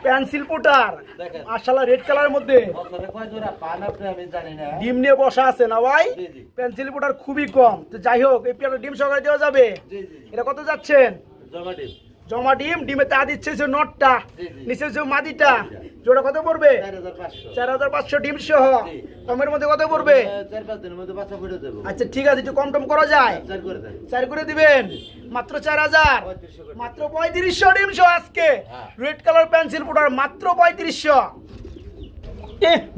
পেন্সিল পুটার দেখেন মাশাআল্লাহ রেড কালারের মধ্যে বছরে কয় জোড়া পান আপনি আমি জানি না ডিম নিয়ে বসা আছে না ভাই জি, জি। পেন্সিল পুটার খুবই কম তো যাই হোক এই পেয়ারটা ডিম সহকারে দেওয়া যাবে জি জি এটা কত যাচ্ছেন জমাটি জমা ডিম ডিমে তা দিচ্ছে যে নটটা জি, জি। নিচে যে মাদিটা জোড়া কত পড়বে 4500 4500 ডিম সহ জি। কমের মধ্যে কত পড়বে 4-5 দিনের মধ্যে বাচ্চা ফুটে দেব আচ্ছা ঠিক আছে একটু কম টম করা যায় চার করে দেন 4 করে দিবেন মাত্র 4000 3500 করে মাত্র 3500 ডিম সহ আজকে হ্যাঁ। রেড কালার পেন্সিল পুটার মাত্র 3500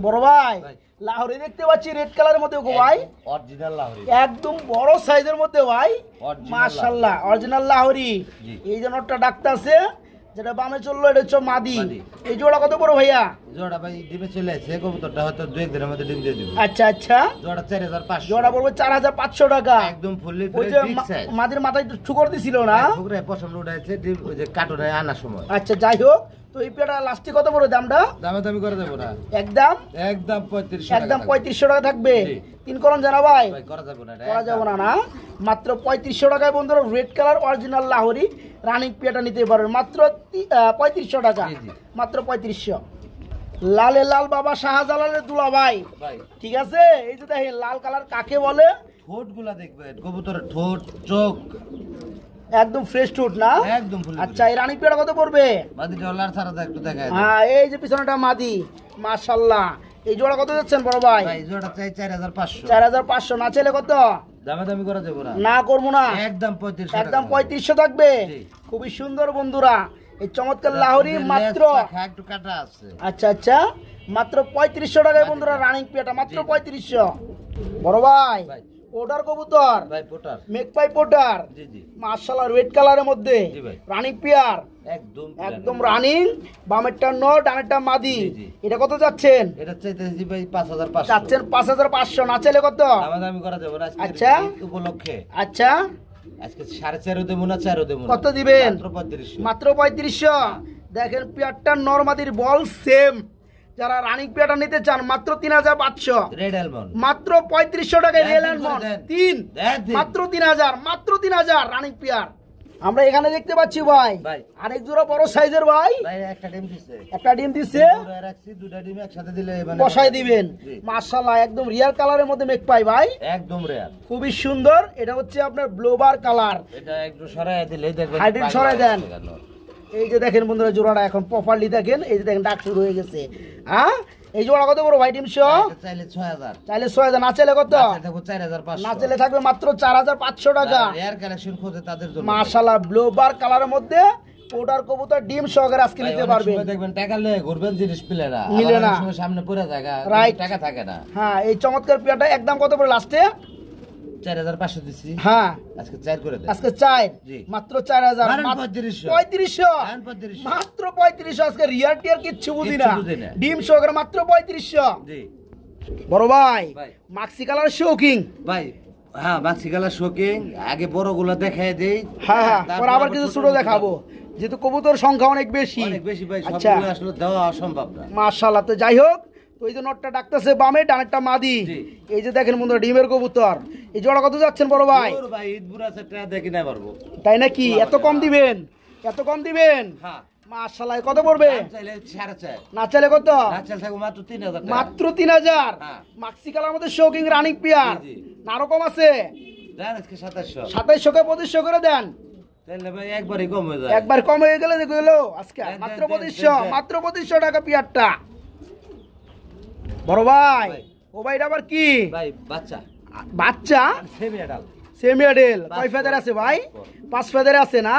বড় ভাই ভাই। লাহোরি দেখতে পাচ্ছি রেড কালারের মধ্যে গো ভাই অরিজিনাল লাহোরি একদম বড় সাইজের মধ্যে ভাই Original মাশাআল্লাহ অরিজিনাল লাহোরি জি। এই যে নটটা ডাক্তার আছে যেটা বামে চললো এটা হচ্ছে মাদি মাদি। এই জোড়া কত বড় ভাইয়া জোড়া ভাই ডিমে চলে আসে কবুতরটা হয়তো 2 দিনের মধ্যে ডিম দিয়ে দিবে আচ্ছা আচ্ছা জোড়া 4500 জোড়া পড়বে 4500 টাকা একদম ফুললি ওই ফ্রেশ যে বিগ সাইজ মাদির মাথায় একটু শুকর দিছিল না পুকুরে পছন্দ উঠাইছে ডিম ওই যে কার্টুনে আনার সময় আচ্ছা যাই হোক তো এই পেয়ারটা লাস্টে কত বড় দামটা দামে দামি করে দেব না একদম একদম 3500 একদম 3500 টাকা থাকবে জি। তিন করণ জানা ভাই ভাই করা যাবে না এটা করা যাবে না না মাত্র 3500 টাকায় বন্ধুরা red colour original Lahori running পেয়ারটা নিতে পারবেন মাত্র 3500 টাকা জি, জি। মাত্র 3500 লালে লাল বাবা শাহজালালের দুলা ভাই ভাই ঠিক আছে এই যে দেখেন লাল কালার কাকে বলে ঠোঁটগুলা দেখবেন কবুতরের ঠোঁট চোখ একদম ফ্রেশ টুট না একদম ফুল আচ্ছা এই রানিং পেয়ারটা কত পড়বে মাদি ডলার ছাড়া তো একটু দেখায় হ্যাঁ এই যে পিছনেটা মাদি মাশাআল্লাহ এই জোড়া কত যাচ্ছেন বড় ভাই ভাই জোড়া চাই 4500 4500 না চাইলে কত দামে দামি করা যাবে না না করবো না একদম 3500 একদম 3500 থাকবে জি। খুবই সুন্দর বন্ধুরা এই চমৎকার লাহোরি মাত্র একটু কাটা আছে আচ্ছা আচ্ছা মাত্র 3500 টাকায় বন্ধুরা রানিং পেটা মাত্র 3500 বড় ভাই ভাই। ওটার কবুতর ভাই পোটার মেকপাই পোটার জি জি মাশাআল্লাহ রেড কালারের মধ্যে জি ভাই। রানিং পেয়ার একদম একদম রানিং বামেরটা নর ডানেরটা মাদি জি, জি। এটা কত যাচ্ছেন এটা চাইতেছি ভাই 5500 যাচ্ছেন 5500 না চাইলে কত দামে দামি করা যাবে না আজকে আচ্ছা। ঈদ উপলক্ষে আচ্ছা আজকে 4.5 দেবো না 4 দেবো না কত দিবেন মাত্র 3500 মাত্র 3500 দেখেন পেয়ারটা নরমাদির বল সেম যারা রানিং পেয়ারটা নিতে চান মাত্র 3500 রেড অ্যালমন্ড মাত্র 3500 টাকায় দেন, রিয়েল দেন, অ্যালমন্ড দেন। 3 দেন। মাত্র 3000 মাত্র 3000 রানিং পেয়ার আমরা এখানে দেখতে পাচ্ছি ভাই ভাই। আরেক জোড়া বড় সাইজের ভাই ভাই একটা ডিম দিছে একটা ডিম দিছে পুরো রাখছি দুটা ডিম একসাথে দিলে মানে বসাই দিবেন জি। মাশাআল্লাহ একদম রিয়াল কালারের মধ্যে মেক পাই ভাই একদম রেয়ার খুবই সুন্দর এটা হচ্ছে আপনার ব্লোবার কালার এটা একটু সরায় দিলে দেখবেন হাইড্রেট পাগলা সরায় দেন। হয়ে গেল। এই যে দেখেন বন্ধুরা জোড়াটা এখন প্রপারলি দেখেন এই যে দেখেন ডাক শুরু হয়ে গেছে হ্যাঁ এই জোড়া কত বড় ভাই ডিম শো এটা চাইলে 6000 চাইলে 6000 না চাইলে কত দেখো 4500 না চাইলে থাকবে মাত্র 4500 টাকা রেয়ার কালেকশন খোঁজে তাদের জন্য মাশাআল্লাহ ব্লোবার কালারের মধ্যে ওটার কবুতর ডিম সহকারে আজকে ভাই, নিতে অনেক পারবেন সময় দেখবেন টাকা লয়ে ঘুরবেন জিনিস প্লেরা মিলে না। সামনে পড়ে জায়গা Right. টাকা থাকে না হ্যাঁ এই চমৎকার পেয়ারটা একদম কত পড়ে লাস্টে 4500 দিছি হ্যাঁ আজকে 4 করে দেন আজকে 4 জি। মাত্র 4000 মারেন মাত্র 3500 3500 মারেন 3500 মাত্র 3500 আজকে রিয়াল টিয়ার কিচ্ছু বুঝি না কিচ্ছু বুঝি না। ডিম সহকারে মাত্র 3500 জি বড় ভাই ভাই। মাক্সি কালার শোকিং ভাই হ্যাঁ মাক্সিকালা শোকিং আগে বড়গুলো দেখায় দেই হ্যাঁ হ্যাঁ তারপর পরে আবার কিছু ছোট ছোটগুলো দেখাবো যেহেতু কবুতর সংখ্যা অনেক বেশি অনেক বেশি ভাই আচ্ছা সবগুলো আসলে দেওয়া অসম্ভব না মাশাআল্লাহ তো যাই হোক তো এই যে নটটা ডাকতেছে বামে ডানেরটা মাদি জি। এই যে দেখেন বন্ধুরা ডিমের কবুতর এই জোড়া কত যাচ্ছেন বড় ভাই ওর ভাই ঈদ বুড়া সেটা দেখি না পারবো তাই নাকি এত কম দিবেন এত কম দিবেন হ্যাঁ মাশাআল্লাহ কত পড়বে দাম চাইলে 4.5 না চাইলে কত না চাইলে থাকবো মাত্র 3000 টাকা মাত্র 3000 হ্যাঁ। মাক্সি কালার মধ্যে শোকিং রানিং পিয়ার জি, জি। না রকম আছে দেন আজকে 2700 2700 কে 2500 করে দেন তাহলে ভাই একবারই কম হয়ে যায় একবার কম হয়ে গেলে দেখলো আজকে দেন, মাত্র দেন, 2500 দেন। মাত্র 2500 টাকা পিয়ারটা বড় ভাই ভাই। ও ভাই এটা আবার কি ভাই বাচ্চা বাচ্চা সেমি অ্যাডাল্ট সেমি অ্যাডেল কয় ফেদার আছে ভাই 5 ফেদার আছে না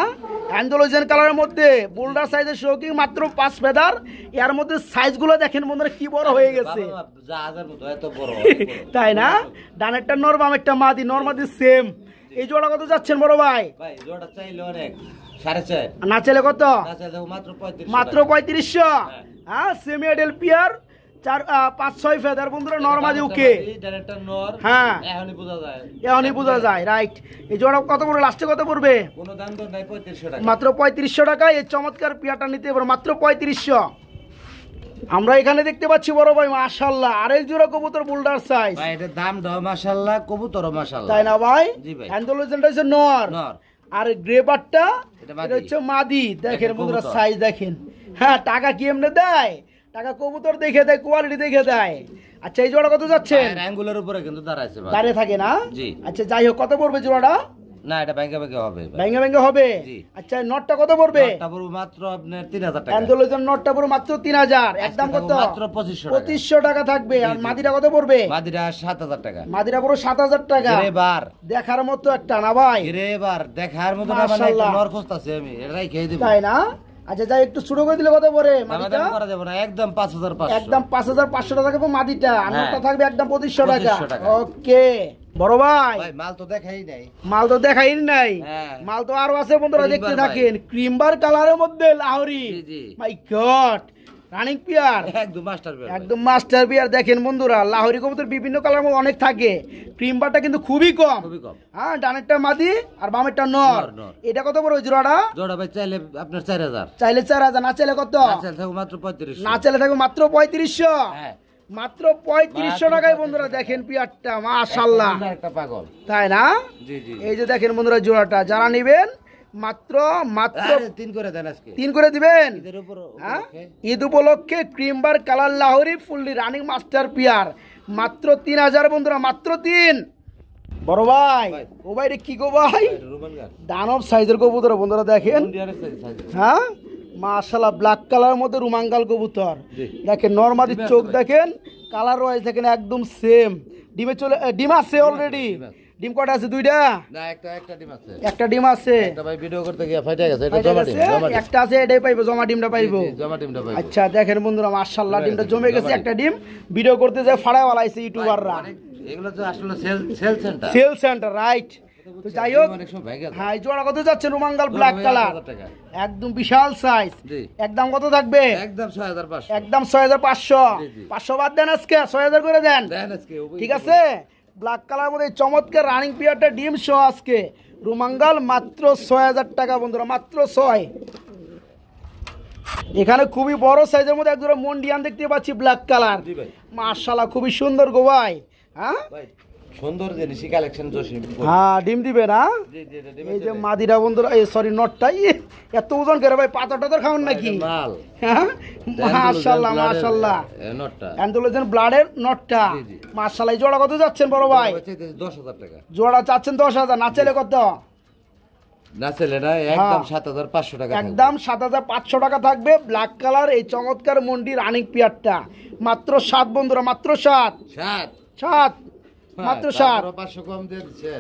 অ্যান্ডোলোজেন কালারের মধ্যে বোল্ডার সাইজের শৌকিং মাত্র 5 ফেদার এর মধ্যে সাইজগুলো দেখেন বন্ধুরা কি বড় হয়ে গেছে জাহাজের মতো এত বড় তাই না ডানেরটা নর বামেরটা মাদি নর মাদি সেম এই জোড়া কত যাচ্ছেন বড় ভাই ভাই জোড়া চাইলে অনেক 4.5 না চাইলে কত না চাইলে মাত্র 3500 হ্যাঁ সেমি অ্যাডেল পিয়ার 5-6 ফেদার বন্ধুরা নরমাদি ওকে ডাইরেক্টর নর হ্যাঁ এখনই বোঝা যায় এখনই বোঝা যায় রাইট এই জোড়া কত পড়বে লাস্টে কত পড়বে কোনো দাম দর নাই 3500 টাকা মাত্র 3500 টাকায় এই চমৎকার পিয়াটা নিতে পারো মাত্র 3500 আমরা এখানে দেখতে পাচ্ছি বড় ভাই মাশাআল্লাহ আরেক জোড়া কবুতর বোল্ডার সাইজ ভাই এটা দাম দাও মাশাআল্লাহ কবুতর মাশাআল্লাহ তাই না ভাই জি ভাই অ্যান্ডোলোজেনটা হচ্ছে নর নর আর গ্রেপারটা এটা এটা হচ্ছে মাদি দেখেন দেখেন বন্ধুরা কবুতর। সাইজ দেখেন হ্যাঁ টাকা কি এমনি দেয় টাকা কবুতর দেখে দেয় কোয়ালিটি দেখে দেয় আচ্ছা এই জোড়া কত যাচ্ছেন অ্যাঙ্গুলার উপরে কিন্তু দাঁড়াইছে ভাই দাঁড়িয়ে থাকে না জি। আচ্ছা যাই হোক কত পড়বে জোড়াটা না এটা ব্যাংকে ব্যাংকে হবে ভাই ভেঙে ভেঙে হবে জি। আচ্ছা নটটা কত পড়বে নটটা পড়বে মাত্র আপনার 3000 টাকা অ্যান্ডোলোজন নটটা পড়বে মাত্র 3000 একদম কত মাত্র 2500 টাকা 2500 টাকা থাকবে আর জি। মাদিটা কত পড়বে মাদিরা 7000 টাকা মাদিরা পুরো 7000 টাকা এবার দেখার মতো একটা না ভাই এবার দেখার মতো না মানে একটা মাশাআল্লাহ। নর খুঁজতাছে আমি এটাই খেয়ে দেব তাই না আচ্ছা যাই একটু ছোট করে দিলে কত পড়ে মাদিটা দাম করা যাবে না একদম 5500 একদম 5500 টাকা থাকবে মাদিটা আর হ্যাঁ। নটটা থাকবে একদম 2500 টাকা 2500 টাকা। ওকে বড় ভাই ভাই মাল তো দেখাই নাই মাল তো দেখাই নাই হ্যাঁ। মাল তো আরো আছে বন্ধুরা ক্রিমবার দেখতে ভাই। থাকেন ক্রিমবার কালারের মধ্যে লাহোরি জি, জি। মাই গড রানিং পিয়ার একদম মাস্টার বেল একদম মাস্টার পিয়ার দেখেন বন্ধুরা লাহোরি কবুতর বিভিন্ন কালার অনেক থাকে ক্রিমবারটা কিন্তু খুবই কম খুবই কম হ্যাঁ ডানেরটা মাদি আর বামেরটা নর নর। এটা কত বড় জোড়াটা জোড়া ভাই চাইলে আপনার 4000 চাইলে 4000 না চাইলে কত না চাইলে থাকবে মাত্র 3500 না চাইলে থাকবে মাত্র 3500 হ্যাঁ মাত্র 3500 টাকায় বন্ধুরা দেখেন পিয়ারটা মাশাআল্লাহ একটা পাগল তাই না জি জি এই যে দেখেন বন্ধুরা জোড়াটা যারা নেবেন মাত্র মাত্র আরে 3 করে দেন আজকে 3 করে দিবেন এদের উপর হ্যাঁ? উপলক্ষে। ঈদ উপলক্ষে ক্রিমবার colour Lahori fully running master পিয়ার মাত্র 3000 বন্ধুরা মাত্র 3 বড় ভাই ভাই। ও ভাই রে কি গো ভাই রোমান গান দানব সাইজের কবুতর বন্ধুরা দেখেন ইন্ডিয়ানের সাইজ হ্যাঁ মাশাআল্লাহ ব্ল্যাক কালারের মধ্যে রুমাঙ্গাল কবুতর জি। দেখেন নরমাদি ডিম আছে চোখ ভাই। দেখেন কালার ওয়াইজ দেখেন একদম সেম ডিমে চলে ডিম আছে অলরেডি ডিম আছে। ডিম কটা আছে দুইটা না একটা ডিম আছে একটা ডিম আছে একটা ভাই ভিডিও করতে গিয়ে ফাইটা গেছে এটা এটা জমা ডিম আছে, জমা ডিম একটা আছে এটাই পাইবো জমা ডিমটা পাইবো জি, জমা ডিমটা পাইবো আচ্ছা দেখেন বন্ধুরা মাশাআল্লাহ জমে ডিমটা গেছে, জমে গেছে জমা একটা ডিম ভিডিও করতে যায় ফাড়াওয়ালা আইছে ইউটিউবাররা অনেক- এগুলো তো আসলে sale centre sale centre right তো যাই হোক অনেক সময় ভেঙে যায়। হ্যাঁ এই জোড়া কত যাচ্ছে রুমাঙ্গাল ব্ল্যাক কালার 1000 টাকা। একদম বিশাল সাইজ জি। একদম কত থাকবে একদম 6500 একদম 6500 জি, জি। 500 বাদ দেন আজকে 6000 করে দেন দেন আজকে ঠিক আছে ব্ল্যাক কালার মধ্যে এই চমৎকার রানিং পিয়ারটা ডিম সহ আজকে রুমাঙ্গাল মাত্র 6000 টাকা বন্ধুরা মাত্র 6 এখানে খুবই বড় সাইজের মধ্যে একদম মন্ডিয়ান দেখতে পাচ্ছি ব্ল্যাক কালার জি ভাই মাশাআল্লাহ খুবই সুন্দর গো ভাই হ্যাঁ ভাই সুন্দর জিনিস কালেকশন জসিম হ্যাঁ ডিম দিবে না জি জি এটা এই যে মাদিরা বন্ধুরা এই সরি নটটা এত ওজন করে ভাই পাতা টাতা খাওয়ান নাকি মাল হ্যাঁ মাশাআল্লাহ মাশাআল্লাহ নটটা অ্যান্ডোলোজেন ব্লাডের নটটা জি, জি। মাশাআল্লাহ এই জোড়া কত যাচ্ছেন বড় ভাই 10000 টাকা জোড়া চাচ্ছেন 10,000 না চাইলে কত না ছেলে না একদম 7500 টাকা থাকবে। একদম 7500 টাকা থাকবে ব্ল্যাক কালার এই চমৎকার মন্ডি রানিং পিয়ারটা মাত্র 7 বন্ধুরা মাত্র 7 সাত মাত্র হ্যাঁ, 7 তারপরও 500 কম দিয়ে দিচ্ছে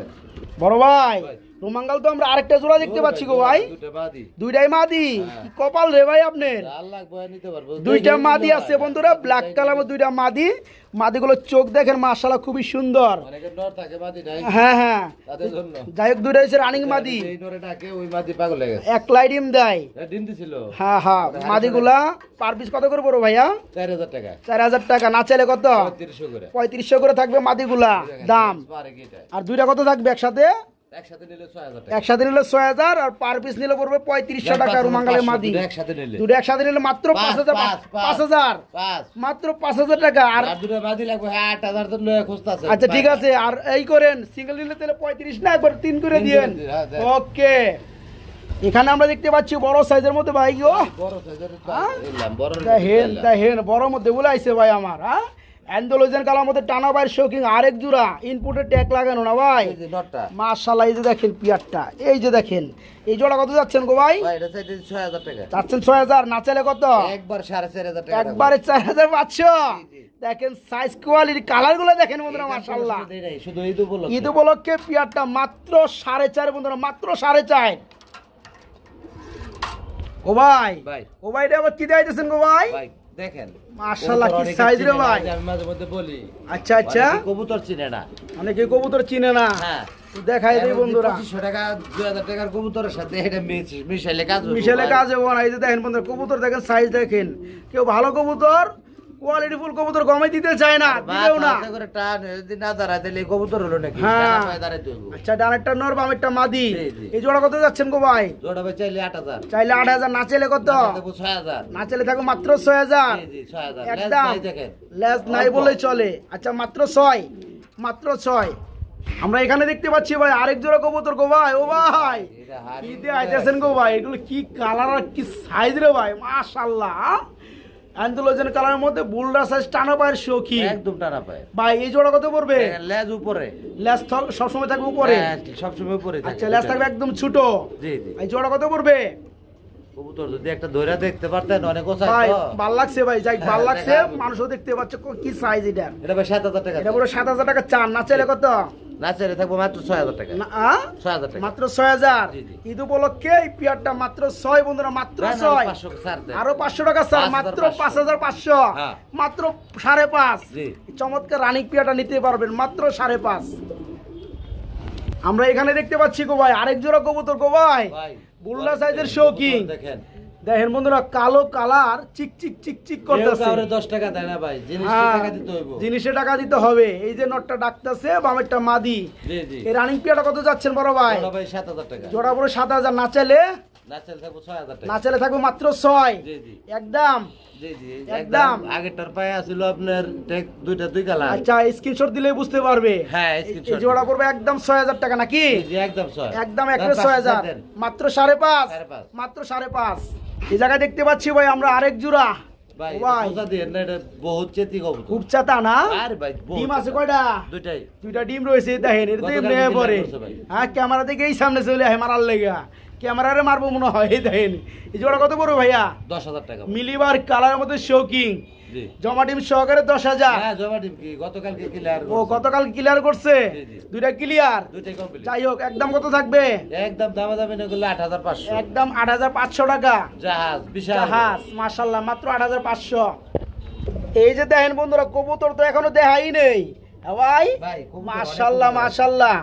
বড় ভাই ভাই। রুমাঙ্গাল তো আমরা আরেকটা জোড়া দেখতে পাচ্ছি গো ভাই দুটো বাদি দুইটাই মাদি হ্যাঁ। কি কপাল রে ভাই আপনার আর লাগবে নিতে পারবো দুইটা মাদি আছে বন্ধুরা ব্ল্যাক কালার দুইটা মাদি মাদিগুলো চোখ দেখেন মাশাআল্লাহ খুবই সুন্দর অনেকে নর থাকে মাদি নাই হ্যাঁ হ্যাঁ তাদের জন্য যাই হোক দুইটা হচ্ছে রানিং মাদি এই নরে ডাকে ওই মাদি পাগল হয়ে গেছে এক লাই ডিম দেয় ডিম দিছিল হ্যাঁ হ্যাঁ মাদিগুলা পার পিস কত করে বড় ভাইয়া 4000 টাকা 4000 টাকা না চাইলে কত 3500 করে 3500 করে থাকবে মাদিগুলা দাম পারে কি এটা আর দুইটা কত থাকবে একসাথে একসাথে নিলে 6000 টাকা একসাথে নিলে 6000 আর পার পিস নিলে পড়বে 3500 টাকা রুমাঙ্গালের মাদি দুটো একসাথে নিলে দুটো একসাথে নিলে মাত্র 5000 5000 পাঁচ মাত্র 5000 টাকা আর আর দুটো মাদি লাগবে 8000 তো লয়ে খুঁজতাছে আচ্ছা ঠিক আছে আর এই করেন সিঙ্গেল নিলে তাহলে 35 না একবার 3 করে দিয়েন হ্যাঁ, দেন। ওকে এখানে আমরা দেখতে পাচ্ছি বড় সাইজের মধ্যে ভাই গো বড় সাইজের এলাম বড় দেখেন বড় মধ্যে বলে আইছে ভাই আমার হ্যাঁ অ্যান্ডোলজেন কালার মধ্যে টানা বাইর শৌকিং আরেক জোড়া ইনপুটের ট্যাগ লাগানো না ভাই এই যে নটটা মাশাআল্লাহ। এই যে দেখেন পিয়ারটা, এই যে দেখেন এই জোড়া কত যাচ্ছেন গো ভাই? ভাই এটা চাইতে 6000 টাকা, যাচ্ছেন 6000, না চাইলে কত? একবার 4500 টাকা, একবারে 4500। দেখেন সাইজ কোয়ালিটি কালার গুলো দেখেন বন্ধুরা মাশাআল্লাহ। শুধু ঈদ উপলক্ষে। ঈদ উপলক্ষে পিয়ারটা মাত্র 4.5 বন্ধুরা, মাত্র 4.5। ও ভাই ভাই ও ভাই এটা আবার কি দিতেছেন গো ভাই? ভাই দেখেন মাশাআল্লাহ কি সাইজ রে ভাই। আমি মাঝে মধ্যে বলি আচ্ছা আচ্ছা, অনেকে কবুতর চিনে না। অনেকে কবুতর চিনে না, হ্যাঁ দেখাই দেই বন্ধুরা। 2500 টাকা 2000 টাকার কবুতরের সাথে এটা মিশাইলে কাজ হবে। মিশালে কাজ হবে না। এই যে দেখেন বন্ধুরা কবুতর দেখেন, সাইজ দেখেন। কেউ ভালো কবুতর কোয়ালিটি ফুল কবুতর কমে দিতে চায় না, দিবেও না। বাস করে টান যদি না দাঁড়ায় তাহলে এই কবুতর হলো নাকি? হ্যাঁ। ডানা পায়ে দাঁড়াইতে হইব। আচ্ছা ডানেরটা নর বামেরটা মাদি। জি, জি। এই জোড়া কত যাচ্ছেন গো ভাই? জোড়া ভাই চাইলে 8000, চাইলে 8000, না চাইলে কত? দেবো 6000। না চাইলে থাকো মাত্র 6000। জি জি 6000 একদম লেস দেখেন লেস নাই বলেই চলে। আচ্ছা মাত্র 6, মাত্র 6। আমরা এখানে দেখতে পাচ্ছি ভাই আরেক জোড়া কবুতর গো ভাই। ও ভাই এটা হাড়ি কি দিয়ে আইতেছেন গো ভাই? এগুলো কি কালার আর কি সাইজ রে ভাই, মাশাআল্লাহ। অ্যান্ডোলজেন কালারের মধ্যে বুলডা সাইজ টানা পায়ের শৌকি একদম টানা পায়। ভাই। এই জোড়া কত পড়বে? লেজ উপরে, লেস সবসময় থাকবে উপরে। হ্যাঁ, সবসময় উপরে থাকে। আচ্ছা লেস থাকবে একদম ছোট। জি জি। এই জোড়া কত পড়বে? কবুতর যদি একটা ধরে দেখতে পারতেন অনেক ওসাই ভাই তো। ভাল লাগছে ভাই, যাই ভাল হ্যাঁ, লাগছে। দেখা- মানুষও দেখতে পাচ্ছে কি সাইজ এটা। এটা ভাই 7000 টাকা। এটা পুরো 7000 টাকা চান, না চাইলে কত? না চাইলে থাকবো মাত্র 6000 টাকা। না 6000 টাকা। মাত্র 6000। জি, জি। ঈদ উপলক্ষে এই পিয়ারটা মাত্র 6 বন্ধুরা, মাত্র না, না, 6। 500 ছাড় দেন। আরো 500 টাকা স্যার, 5500 মাত্র 5500। হ্যাঁ। মাত্র 5.5। জি। চমৎকার রানিং পিয়ারটা নিতে পারবেন মাত্র 5.5। আমরা এখানে দেখতে পাচ্ছি গো ভাই আরেক জোড়া কবুতর গো ভাই, ভাই বুলডা সাইজের শৌকিং। দেখেন দেখেন বন্ধুরা কালো কালার চিক চিক চিক চিক করতেছে। কাউরে 10 টাকা দেয় না ভাই, জিনিসটা হ্যাঁ, টাকা দিতে হইব। জিনিসে টাকা দিতে হবে। এই যে নটটা ডাকতেছে, বামেরটা মাদি। জি জি। এই রানিং পিয়ারটা কত যাচ্ছেন বড় ভাই? জোড়া ভাই 7000 টাকা। জোড়া পুরো 7000, না চাইলে? না চাইলে থাকবো 6000 টাকা। না চাইলে থাকবে মাত্র 6। জি জি। একদম জি জি। একদম। একদম আগেরটার পায়ে আছিল আপনার টেক দুই কালার। আচ্ছা স্ক্রিনশট দিলেই বুঝতে পারবে। হ্যাঁ, এই screenshot জোড়া পড়বে একদম 6000 টাকা নাকি? জি জি একদম 6। একদম একরে 6000, মাত্র 5.5। 5.5 মাত্র 5.5। এই জায়গায় দেখতে পাচ্ছি ভাই আমরা আরেক জোড়া। ভাই ও ভাই পয়সা দিয়ে না, এটা বহুত চেতি কবুতর। খুব চাতা না? আরে ভাই বহুত ডিম আছে চেতা। কয়টা? দুইটাই। দুইটা ডিম রয়েছে দেখেন। এটা তো গতকাল এমনি বিকেলে পরে করছে ভাই। হ্যাঁ ক্যামেরা থেকে এই সামনে চলে আসে মারার লেগা। ক্যামেরারে মারবো মনে হয়। এই দেখেন এই জোড়া কত পড়বে ভাইয়া? 10000 টাকা। মিলিবার কালারের মধ্যে শৌকিং, জি। জমা ডিম সহকারে 10,000। হ্যাঁ জমা ডিম কি গতকালকে ক্লিয়ার ও গতকাল ক্লিয়ার করছে, জি, জি। দুইটা ক্লিয়ার। দুইটাই কমপ্লিট। যাই হোক একদম কত থাকবে? একদম দামাদামি না করলে 8500। একদম 8500 টাকা। জাহাজ বিশাল। জাহাজ মাশাআল্লাহ মাত্র 8500। এই যে দেখেন বন্ধুরা কবুতর তো এখনো দেখাই নেই। হ্যাঁ ভাই ভাই, কবুতর মাশাআল্লাহ অনেক কবুতর। মাশাআল্লাহ।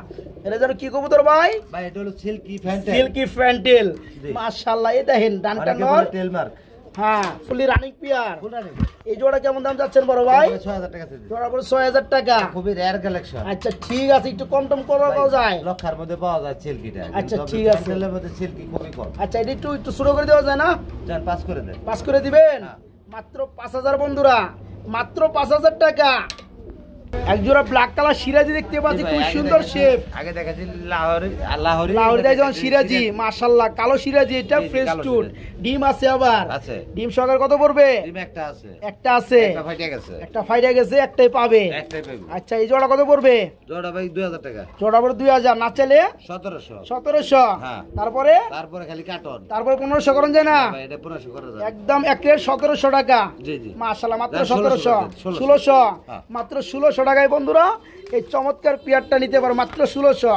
এটা যেন কি কবুতর ভাই? ভাই এটা হলো সিল্কি ফ্যান্টেল। Silky fantail. জি। মাশাআল্লাহ। এই দেখেন ডানটা অনেকে নর। বলে টেল মার্ক। হ্যাঁ ফুলি রানিং পিয়ার। কোনটা নেই? এই জোড়া কেমন দাম যাচ্ছেন বড় ভাই? 6000 টাকা থেকে। জোড়া পড়ে 6000 টাকা। খুবই রেয়ার কালেকশন। আচ্ছা ঠিক আছে, একটু কম টম করা যায়। লক্ষার মধ্যে পাওয়া যায় সিল্কিটা। আচ্ছা, কিন্তু ঠিক আছে। ফ্যান্টেলের মধ্যে সিল্কি খুবই কম। আচ্ছা এটা একটু একটু শুরু করে দেওয়া যায় না? যান পাস করে দেন। পাস করে দিবেন? হ্যাঁ। মাত্র 5000 বন্ধুরা, মাত্র 5000 টাকা। এক জোড়া ব্ল্যাক কালার সিরাজি দেখতে পাচ্ছি, খুব সুন্দর শেপ। আগে দেখাচ্ছি লাহোরি লাহোরি দাইজন সিরাজি মাশাআল্লাহ, কালো সিরাজি এটা জি, জি, ফ্রেশ কালো টুন। সিরাজি। ডিম আছে আবার? আছে। ডিম সহকারে কত পড়বে? ডিম একটা আছে। একটা আছে, একটা ফাইটে গেছে। একটা ফাইটা গেছে, একটাই পাবে। একটাই পাইবো। আচ্ছা এই জোড়া কত পড়বে? জোড়া ভাই 2000 টাকা। জোড়া পড়ে 2000, না চাইলে 1700। 1700। হ্যাঁ। তারপরে তারপরে খালি কাটন। তারপরে 1500 করেন যায় না? ভাই এটা 1500 করে দেন। একদম একের 1700 টাকা। জি, জি। মাশাআল্লাহ মাত্র না, 1700। 1600 1600 হ্যাঁ। মাত্র 1600 টাকায় বন্ধুরা এই চমৎকার পিয়ারটা নিতে পারো মাত্র 1600।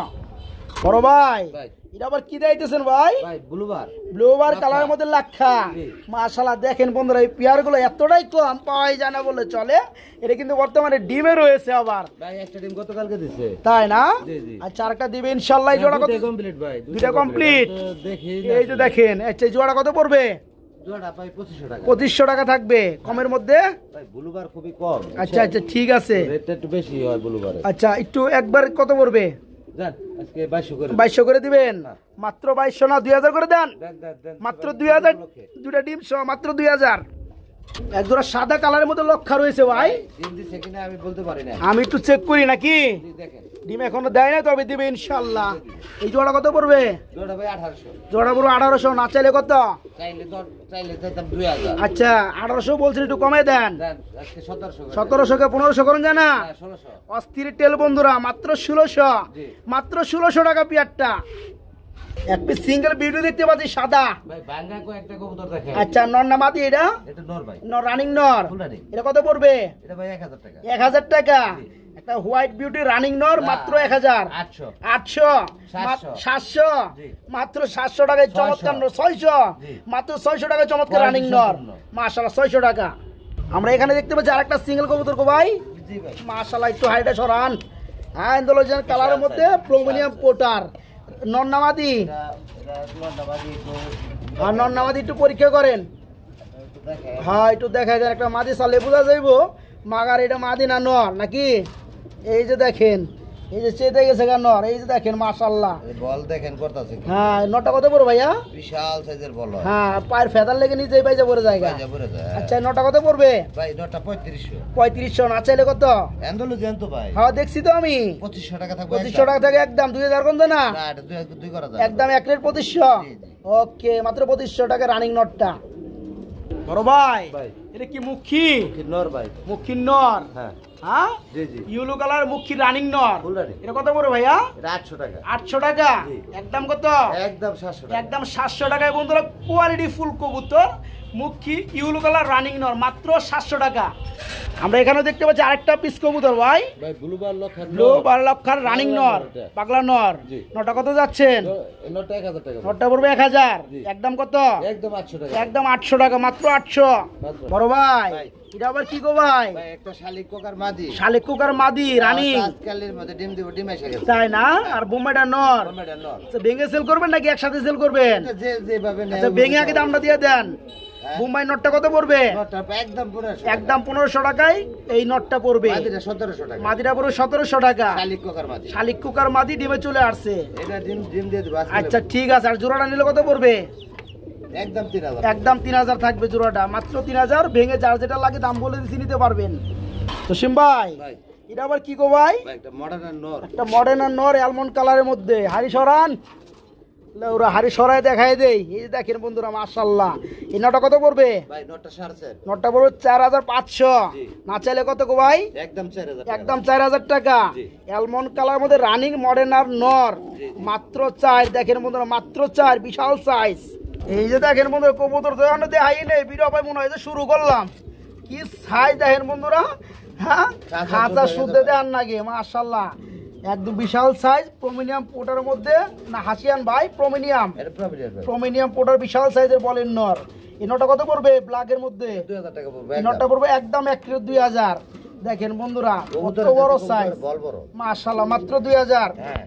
বড় ভাই ভাই। এটা আবার কি দিতেছেন ভাই? ভাই ব্লুবার। ব্লুবার লাক্ষা। কালারের মধ্যে লাক্ষা। জি। মাশাআল্লাহ দেখেন বন্ধুরা এই পিয়ারগুলো এতটাই কম পাওয়াই যায় না বলে চলে। এটা কিন্তু বর্তমানে ডিমে রয়েছে আবার, ভাই একটা ডিম গতকালকে দিছে। তাই না? জি, জি। আচ্ছা আরেকটা দিবে ইনশাআল্লাহ। এই জোড়া কত? দুইটা কমপ্লিট ভাই। দুইটা কমপ্লিট। দেখি এই যে দেখেন। আচ্ছা এই জোড়া কত পড়বে? জোড়া ভাই 2500 টাকা। 2500 টাকা থাকবে কমের মধ্যে। ভাই ব্লুবার খুবই কম। আচ্ছা আচ্ছা ঠিক আছে। রেটটা একটু বেশি হয় ব্লুবারে। আচ্ছা একটু একবার কত পড়বে? জান আজকে 2200 করে। 2200 করে দিবেন? হ্যাঁ। মাত্র 2200 না 2000 করে দেন? দেন দেন দেন। মাত্র 2000। দুটা ডিম সহ মাত্র 2000। এক জোড়া সাদা কালারের মধ্যে লক্ষা রয়েছে ভাই। ডিম দিছে কিনা আমি বলতে পারি না। আমি একটু চেক করি নাকি? জি, দেখেন। ডিম এখনো দেয় না, তবে দিবে ইনশাল্লাহ। এই জোড়া কত পড়বে? জোড়া ভাই 1800। জোড়া পুরো 1800, না চাইলে কত? চাইলে চাইতাম 2000। আচ্ছা 1800 বলছেন, একটু কমে দেন। দেন আজকে 1700 করে। 1700 কে 1500 করুন যায় না? হ্যাঁ, 1600। অস্থির তেল বন্ধুরা, মাত্র 1600। জি। মাত্র 1600 টাকা পেয়ারটা। এক পিস সিঙ্গেল ভিডিও দেখতে পাচ্ছি সাদা। ভাই বাঙ্গা কো একটা কবুতর দেখেন। আচ্ছা নর না মাদি এটা? এটা নর ভাই। নর, রানিং নর। Full running। এটা কত পড়বে? এটা ভাই 1000 টাকা। 1000 টাকা। জি। একটা হোয়াইট বিউটি রানিং নর মাত্র 1000। 800। 800। 700। জি। মাত্র 700 টাকায় চমৎকার নর। 600। জি। মাত্র 600 টাকায় চমৎকার রানিং নর। সম্পূর্ণ। মাশাআল্লাহ 600 টাকা। আমরা এখানে দেখতে পাচ্ছি আরেকটা সিঙ্গেল কবুতর কো ভাই। জি ভাই। মাশাআল্লাহ একটু হাইটা সরান। হ্যাঁ ইন্দোলজিয়ান কালারের মধ্যে প্লুমিনিয়াম পোটার। নর নামাদি এটা লন্ডা বাজি তো আর নর নামাদি একটু পরীক্ষা করেন। দেখেন। হ্যাঁ একটু দেখা যায় একটা মাদি সালে বোঝা যাইব মাগার এটা মাদি না নর নাকি। এই যে দেখেন, এই যে চেতে গেছে গা নর, এই যে দেখেন মাশাআল্লাহ। এই বল দেখেন করতেছে কি হ্যাঁ নটা কত পড়বে ভাইয়া? বিশাল সাইজের বল হয়। হ্যাঁ পায়ের ফেদার লেগে নিচেই বাইজা পড়ে জায়গা। বাইজা পড়ে যায়। আচ্ছা নটা কত পড়বে? ভাই নটা 3500। 3500। না চাইলে কত? এন্ডলো দেন তো ভাই। হ্যাঁ দেখছি তো আমি। 2500 টাকা থাকবে। 2500 টাকা থেকে একদম 2000 কোন না? না এটা দুই করা যায়। একদম এক রেট 2500। জি, জি। ওকে মাত্র 2500 টাকা রানিং নটটা। বড় ভাই ভাই। এটা কি মুখী? কি নর ভাই। মুখী নর। হ্যাঁ হ্যাঁ জি জি। ইউলো কালার মুখী রানিং নর। Full running। এটা কত পড়বে ভাইয়া? এটা 800 টাকা। 800 টাকা। জি। একদম কত? একদম 700 টাকা। একদম 700 টাকায় বন্ধুরা কোয়ালিটি ফুল কবুতর মুখী ইউলো কালার রানিং নর মাত্র 700 টাকা। আমরা এখানে দেখতে পাচ্ছি আরেকটা পিস কবুতর ভাই। ভাই ব্লুবার লক্ষার লো 12 লক্ষার রানিং নর, এটা। পাগলা নর। জি। নটা কত যাচ্ছেন? নটা 1000 টাকা। নটা পড়বে 1000। জি। একদম কত? একদম 800 টাকা। একদম 800 টাকা, মাত্র 800। মাত্র। বড় ভাই ভাই। এটা আবার কি গো ভাই? ভাই একটা শালিক কোকার মাদি। শালিক কুকার মাদি রানিং, আজকালের মধ্যে ডিম দিব, ডিম এসে গেছে। তাই না? আর বোম্বাইটা নর। টমেটো নর। আচ্ছা, ভেঙে সেল করবেন নাকি একসাথে সেল করবেন? এটা যে যেভাবে নেয়। আচ্ছা ভেঙে আগে দামটা দিয়ে দেন। হ্যাঁ। বোম্বাই নটটা কত পড়বে? নটা একদম 1500 টাকা। একদম 1500 টাকায় এই নটটা পড়বে। মাদিটা 1700 টাকা। মাদিটা পড়বে 1700 টাকা। শালিক কোকার মাদি। শালিক কুকার মাদি ডিমে চলে আসছে। এটা ডিম ডিম দিয়ে দিব আজকে। আচ্ছা ঠিক আছে। আর জোড়াটা নিলে কত পড়বে? একদম 3000। একদম 3000 থাকবে জোড়াটা, মাত্র 3000। ভেঙে যার যেটা লাগে দাম বলে দিছি নিতে পারবেন। তো সিম ভাই ভাই এটা আবার কি গো ভাই? ভাই একটা মডার্ন নর। একটা মডার্ন আর নর অ্যালমন্ড কালারের মধ্যে। হাড়ি সরান, ওরা হাড়ি সরাই দেখাই দেই। এই যে দেখেন বন্ধুরা মাশাআল্লাহ। এই নটা কত পড়বে? ভাই নটা 4.5। নটটা পড়বে 4500। জি। না চাইলে কত গো ভাই? একদম 4000 টাকা। একদম 4000 টাকা। জি। অ্যালমন্ড কালার মধ্যে রানিং মডার্ন আর নর জি। মাত্র 4। দেখেন বন্ধুরা মাত্র 4, বিশাল সাইজ। এই যে দেখেন বন্ধুরা কবুতর তো এখনো দেখাই নেই, ভিডিও ভাই মনে হয় যে শুরু করলাম। কি সাইজ দেখেন বন্ধুরা। হ্যাঁ খাঁচা শুদ্ধ দেন নাকি মাশাআল্লাহ। একদম বিশাল সাইজ। প্রমিনিয়াম পোটার মধ্যে না হাসিয়ান ভাই? প্রমিনিয়াম, এটা প্রফিট ভাই। প্রমিনিয়াম পোটার বিশাল সাইজের বলেন নর। এই নটা কত পড়বে ব্ল্যাকের মধ্যে? 2000 টাকা পড়বে। এই নটটা পড়বে একদম 1,2000। দেখেন বন্ধুরা কত কবুতরের বড় সাথে সাইজ। কবুতরের বল বড়। মাশাআল্লাহ মাত্র 2000। হ্যাঁ